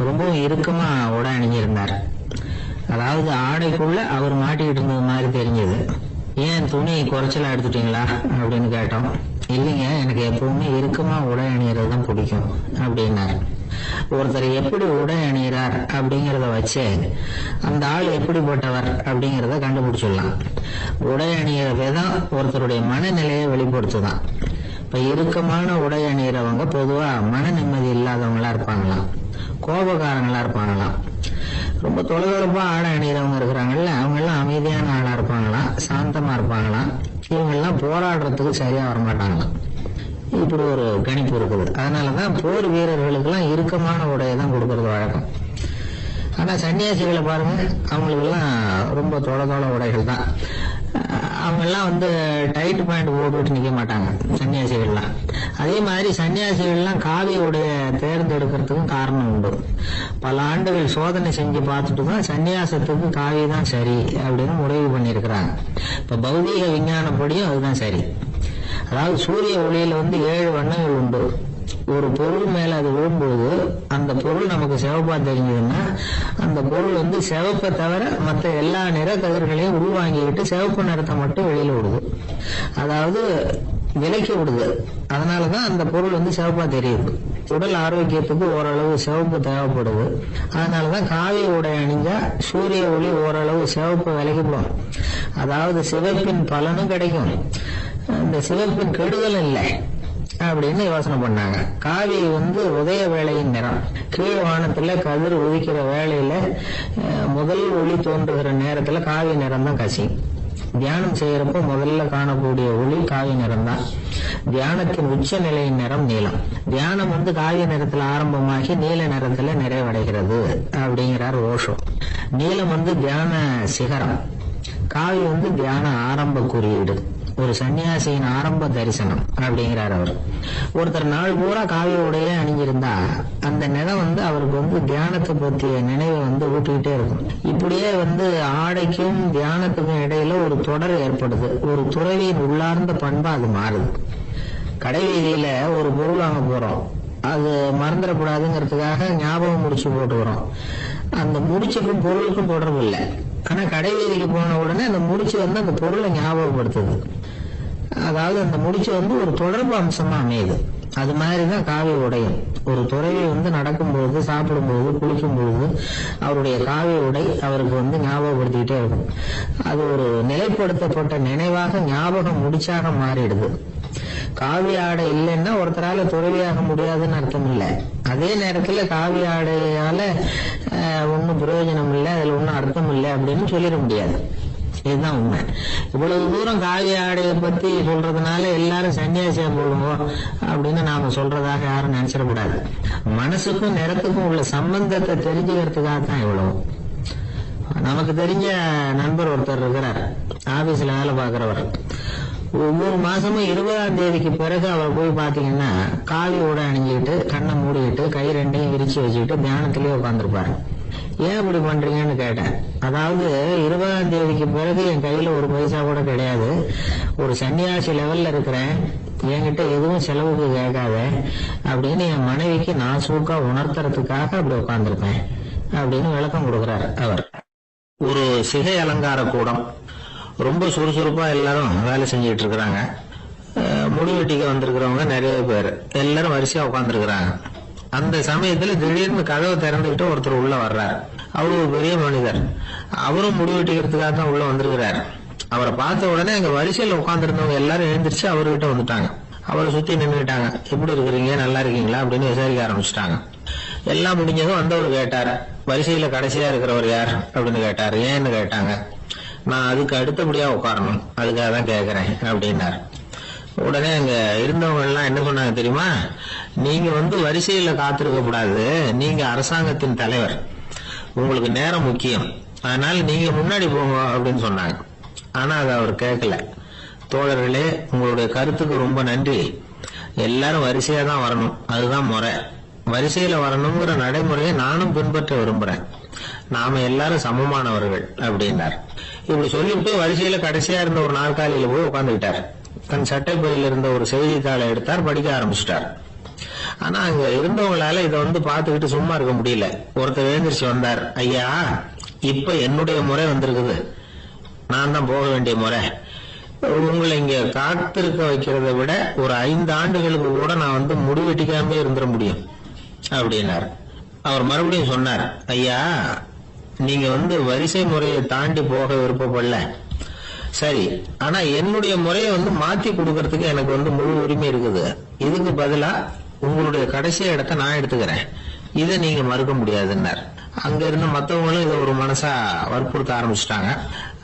ரொம்பவும் இறுக்கமா உடை அணிஞ்சிருந்தார். அதாவது ஆடைக்குள்ள அவர் மாட்டிக்கிட்டு இருந்தது மாதிரி தெரிஞ்சது. ஏன் துணி குறைச்சலா எடுத்துட்டீங்களா அப்படின்னு கேட்டோம். இல்லைங்க, எனக்கு எப்பவுமே இறுக்கமா உடை அணியறது தான் பிடிக்கும் அப்படின்னாரு. ஒருத்தர் எப்படி உடை அணிகிறார் அப்படிங்கறத வச்சு அந்த ஆள் எப்படிப்பட்டவர் அப்படிங்கறத கண்டுபிடிச்சிடலாம். உடை அணிகிற விதம் ஒருத்தருடைய மனநிலையை வெளிப்படுத்துதான். இப்ப இறுக்கமான உடை அணிகிறவங்க பொதுவா மன நிம்மதி இல்லாதவங்களா இருப்பாங்களாம், கோபக்காரங்களா இருப்பாங்களாம். ரொம்ப தொலைதொலைப்பா ஆடை அணிகிறவங்க இருக்கிறாங்கல்ல, அவங்க எல்லாம் அமைதியான ஆளா இருப்பாங்களாம், சாந்தமா இருப்பாங்களாம். இவங்க எல்லாம் போராடுறதுக்கு சரியா வரமாட்டாங்களாம். இப்படி ஒரு கணிப்பு இருக்குது. அதனாலதான் போர் வீரர்களுக்கு எல்லாம் இறுக்கமான உடையை தான் கொடுக்கறது வழக்கம். ஆனா சன்னியாசிகளை பாருங்க, அவங்களுக்கு எல்லாம் ரொம்ப தொலை உடைகள் தான். அவங்க எல்லாம் வந்து டைட் பேண்ட் போட்டுட்டு நிக்க மாட்டாங்க சன்னியாசிகள்லாம். அதே மாதிரி சன்னியாசிகள்லாம் காவி உடைய தேர்ந்தெடுக்கிறதுக்கும் காரணம் உண்டு. பல ஆண்டுகள் சோதனை செஞ்சு பார்த்துட்டு தான் சன்னியாசத்துக்கு காவி தான் சரி அப்படின்னு முடிவு பண்ணியிருக்கிறாங்க. இப்ப பௌதீக விஞ்ஞானப்படியும் அதுதான் சரி. அதாவது சூரிய ஒளியில 7 வண்ணங்கள் உண்டு. ஒரு பொருள் மேல அது விழும்போது அந்த பொருள் நமக்கு சிவப்பா தெரிஞ்சதுன்னா அந்த பொருள் சிவப்பை தவிர மற்ற எல்லா நிற கதிர்களையும் உள்வாங்கிக்கிட்டு சிவப்பு நிறத்தை மட்டும் வெளியில விடுது. அதாவது விலக்கி விடுது. அதனாலதான் அந்த பொருள் சிவப்பா தெரியுது. உடல் ஆரோக்கியத்துக்கு ஓரளவு சிவப்பு தேவைப்படுது. அதனாலதான் காவி உடை அணிஞ்சா சூரிய ஒளி ஓரளவு சிவப்பு விலகிப்படும். அதாவது சிவப்பின் பலனும் கிடைக்கும், இந்த சிவப்பின் கெடுதல் இல்லை அப்படின்னு யோசனை பண்ணாங்க. காவி உதய வேளையின் நிறம். கீழ் வானத்துல கதிர் உதிக்கிற வேளையில முதல் ஒளி தோன்றுகிற நேரத்துல காவி நிறம் தான் கசியும். தியானம் செய்யறப்ப முதல்ல காணக்கூடிய ஒளி காவி நிறம் தான். தியானத்தின் உச்ச நிலையின் நிறம் நீலம். தியானம் காவி நிறத்துல ஆரம்பமாகி நீல நிறத்துல நிறைவடைகிறது அப்படிங்கிறார் ஓஷோ. நீலம் தியான சிகரம், காவி தியான ஆரம்ப குறியீடு, ஒரு சன்னியாசியின் ஆரம்ப தரிசனம் அப்படிங்கிறார் அவர். ஒருத்தர் நாள் பூரா காவி உடைய அணிஞ்சிருந்தா அந்த நிறம் அவருக்கு தியானத்தை பற்றிய நினைவை ஊட்டிக்கிட்டே இருக்கும். இப்படியே ஆடைக்கும் தியானத்துக்கும் இடையில ஒரு தொடர் ஏற்படுது. ஒரு துறவியின் உள்ளார்ந்த பண்பா அது மாறுது. கடை வீதியில ஒரு பொருள் வாங்க போறோம், அது மறந்துடக்கூடாதுங்கிறதுக்காக ஞாபகம் முடிச்சு போட்டுக்கிறோம். அந்த முடிச்சுக்கும் பொருளுக்கும் தொடர்பு இல்லை. ஆனா கடை வீதிக்கு போன உடனே அந்த முடிச்சு அந்த பொருளை ஞாபகப்படுத்துது. அதாவது அந்த முடிச்சு ஒரு தொடர்பு அம்சமா அமையுது. அது மாதிரிதான் காவி உடையும். ஒரு துறவி நடக்கும்போது, சாப்பிடும்போது, குளிக்கும்போது அவருடைய காவி உடை அவருக்கு ஞாபகப்படுத்திக்கிட்டே இருக்கும். அது ஒரு நிலைப்படுத்தப்பட்ட நினைவாக ஞாபகம் முடிச்சாக மாறிடுது. காவி ஆடை இல்லைன்னா ஒருத்தரால துறவியாக முடியாதுன்னு அர்த்தம் இல்லை. அதே நேரத்துல காவி ஆடையால ஒன்னும் பிரயோஜனம் இல்லை, அதுல ஒன்னும் அர்த்தம் இல்லை அப்படின்னு சொல்லிட முடியாது. இதுதான் உண்மை. இவ்வளவு தூரம் காவி ஆடையை பத்தி சொல்றதுனால எல்லாரும் சன்னியாசியா போடுவோம் அப்படின்னு நாம சொல்றதாக யாரும் நினைச்சிடக்கூடாது. மனசுக்கும் நிறத்துக்கும் உள்ள சம்பந்தத்தை தெரிஞ்சுக்கிறதுக்காக தான் இவ்வளவு. நமக்கு தெரிஞ்ச நண்பர் ஒருத்தர் இருக்கிறார், ஆபீஸ்ல வேலை பார்க்கிறவர். ஒவ்வொரு மாசமும் 20ஆம் தேதிக்கு பிறகு அவர் போய் பாத்தீங்கன்னா காவி உடை அணிஞ்சுக்கிட்டு, கண்ணை மூடிக்கிட்டு, கை ரெண்டையும் விரிச்சு வச்சுக்கிட்டு தியானத்திலேயே உட்காந்துருப்பாரு. ஏன் இப்படி பண்றீங்கன்னு கேட்டேன். அதாவது 20ஆம் தேதிக்கு பிறகு என் கையில ஒரு பைசா கூட கிடையாது, ஒரு சன்னியாசி லெவல்ல இருக்கிறேன், என்கிட்ட எதுவும் செலவுக்கு கேட்காத அப்படின்னு என் மனைவிக்கு நான் சூக்கா உணர்த்துறதுக்காக அப்படி உட்காந்துருப்பேன் அப்படின்னு விளக்கம் கொடுக்கிறார் அவர். ஒரு சிகை அலங்கார கூடம், ரொம்ப சுறுசுறுப்பா எல்லாரும் வேலை செஞ்சிட்டு இருக்கிறாங்க. முடிவெட்டிக்க வந்திருக்கிறவங்க நிறைய பேர், எல்லாரும் வரிசையா உட்காந்துருக்கிறாங்க. அந்த சமயத்துல திடீர்னு கதவை திறந்துகிட்டு ஒருத்தர் உள்ள வர்றாரு. அவரு ஒரு பெரிய மனிதர், அவரும் முடிவெட்டிக்கிறதுக்காக தான் உள்ள வந்திருக்கிறாரு. அவரை பார்த்த உடனே எங்க வரிசையில உட்காந்துருந்தவங்க எல்லாரும் எழுந்திரிச்சு அவர்கிட்ட வந்துட்டாங்க. அவரை சுத்தி நின்றுட்டாங்க. எப்படி இருக்கிறீங்க, நல்லா இருக்கீங்களா அப்படின்னு விசாரிக்க ஆரம்பிச்சுட்டாங்க. எல்லாம் முடிஞ்சதும் வந்தவர் கேட்டாரு, வரிசையில கடைசியா இருக்கிறவர் யார் அப்படின்னு கேட்டாரு. ஏன்னு கேட்டாங்க. நான் அதுக்கு அடுத்தபடியா உட்காரணும், அதுக்காக தான் கேட்கிறேன் அப்படின்னாரு. உடனே அங்க இருந்தவங்க எல்லாம் என்ன சொன்னாங்க தெரியுமா, நீங்க வரிசையில காத்திருக்க கூடாது, நீங்க அரசாங்கத்தின் தலைவர், உங்களுக்கு நேரம் முக்கியம், அதனால நீங்க முன்னாடி போங்க அப்படின்னு சொன்னாங்க. ஆனா அதை அவர் கேட்கல. தோழர்களே, உங்களுடைய கருத்துக்கு ரொம்ப நன்றி, எல்லாரும் வரிசையா தான் வரணும், அதுதான் முறை, வரிசையில வரணுங்கிற நடைமுறையை நானும் பின்பற்ற விரும்புறேன், நாம எல்லாரும் சமமானவர்கள் அப்படின்னார். இப்படி சொல்லிவிட்டு வரிசையில கடைசியா இருந்த ஒரு நாற்காலியில போய் உட்கார்ந்துகிட்டார். தன் சட்டை பையில இருந்த ஒரு செய்தித்தாளை எடுத்தார், படிக்க ஆரம்பிச்சுட்டார். ஆனா அங்க இருந்தவங்களால இதை பாத்துக்கிட்டு சும்மா இருக்க முடியல. ஒருத்தர் எழுந்திரிச்சு வந்தார். ஐயா, இப்ப என்னுடைய முறை வந்திருக்குது, நான் தான் போக வேண்டிய முறை, உங்களை இங்க காத்திருக்க வைக்கிறத விட ஒரு 5 ஆண்டுகளுக்கு கூட நான் முடிவெட்டிக்காம இருந்துட முடியும் அப்படின்னார். அவர் மறுபடியும் சொன்னார், ஐயா, நீங்க வரிசை முறையை தாண்டி போக விருப்பப்படல, சரி, ஆனா என்னுடைய முறையை மாத்தி கொடுக்கறதுக்கு எனக்கு முழு உரிமை இருக்குது. இதுக்கு பதிலா உங்களுடைய கடைசி இடத்தை நான் எடுத்துக்கிறேன், இதை நீங்க மறுக்க முடியாதுன்னார். அங்க இருந்த மத்தவங்களும் இதை ஒரு மனசா வற்புறுத்த ஆரம்பிச்சுட்டாங்க.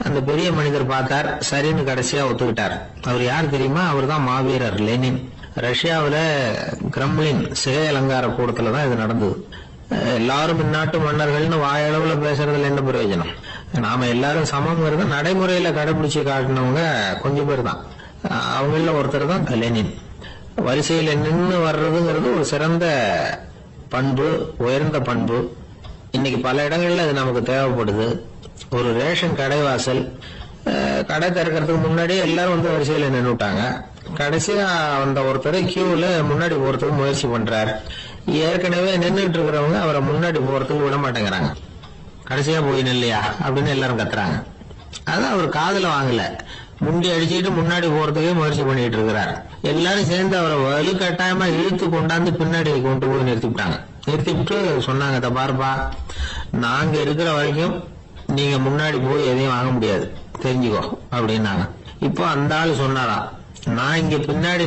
அந்த பெரிய மனிதர் பார்த்தார், சரின்னு கடைசியா ஒத்துக்கிட்டார். அவர் யார் தெரியுமா, அவர் தான் மாவீரர் லெனின். ரஷ்யாவில கிரெம்ளின் சிகை அலங்கார கூடத்துலதான் இது நடந்தது. எல்லாரும் இந்நாட்டு மன்னர்கள்னு வாயளவுல பேசுறதுல என்ன பிரயோஜனம், நாம எல்லாரும் சமம் நடைமுறையில கடைபிடிச்சு காட்டினவங்க கொஞ்சம் பேர் தான். அவங்கள ஒருத்தர் தான் லெனின். வரிசையில நின்று வர்றதுங்கிறது ஒரு சிறந்த பண்பு, உயர்ந்த பண்பு. இன்னைக்கு பல இடங்கள்ல அது நமக்கு தேவைப்படுது. ஒரு ரேஷன் கடை வாசல், கடை திறக்கிறதுக்கு முன்னாடியே எல்லாரும் வரிசையில நின்றுட்டாங்க. கடைசியா அந்த ஒருத்தர் கியூல முன்னாடி போறதுக்கு முயற்சி பண்றாரு. ஏற்கனவே நின்றுட்டு இருக்கிறவங்க அவரை முன்னாடி போறதுக்கு விட மாட்டேங்கிறாங்க. கடைசியா போய் நில்லையா அப்படின்னு எல்லாரும் கத்துறாங்க. அதான் அவர் காதுல வாங்கல, முண்டி அடிச்சுட்டு முன்னாடி போறதுக்கே முயற்சி பண்ணிட்டு இருக்கிறார். எல்லாரும் சேர்ந்து அவரை வலுக்கட்டாயமா இழுத்து கொண்டாந்து பின்னாடி கொண்டு போய் நிறுத்திவிட்டாங்க. நிறுத்திவிட்டு சொன்னாங்க, "இத பாருப்பா, நாங்க இருக்கிற வரைக்கும் நீங்க முன்னாடி போய் எதையும் வாங்க முடியாது, தெரிஞ்சுக்கோ" அப்படின்னாங்க. இப்போ அந்த ஆளு சொன்னாராம், "நான் இங்க பின்னாடி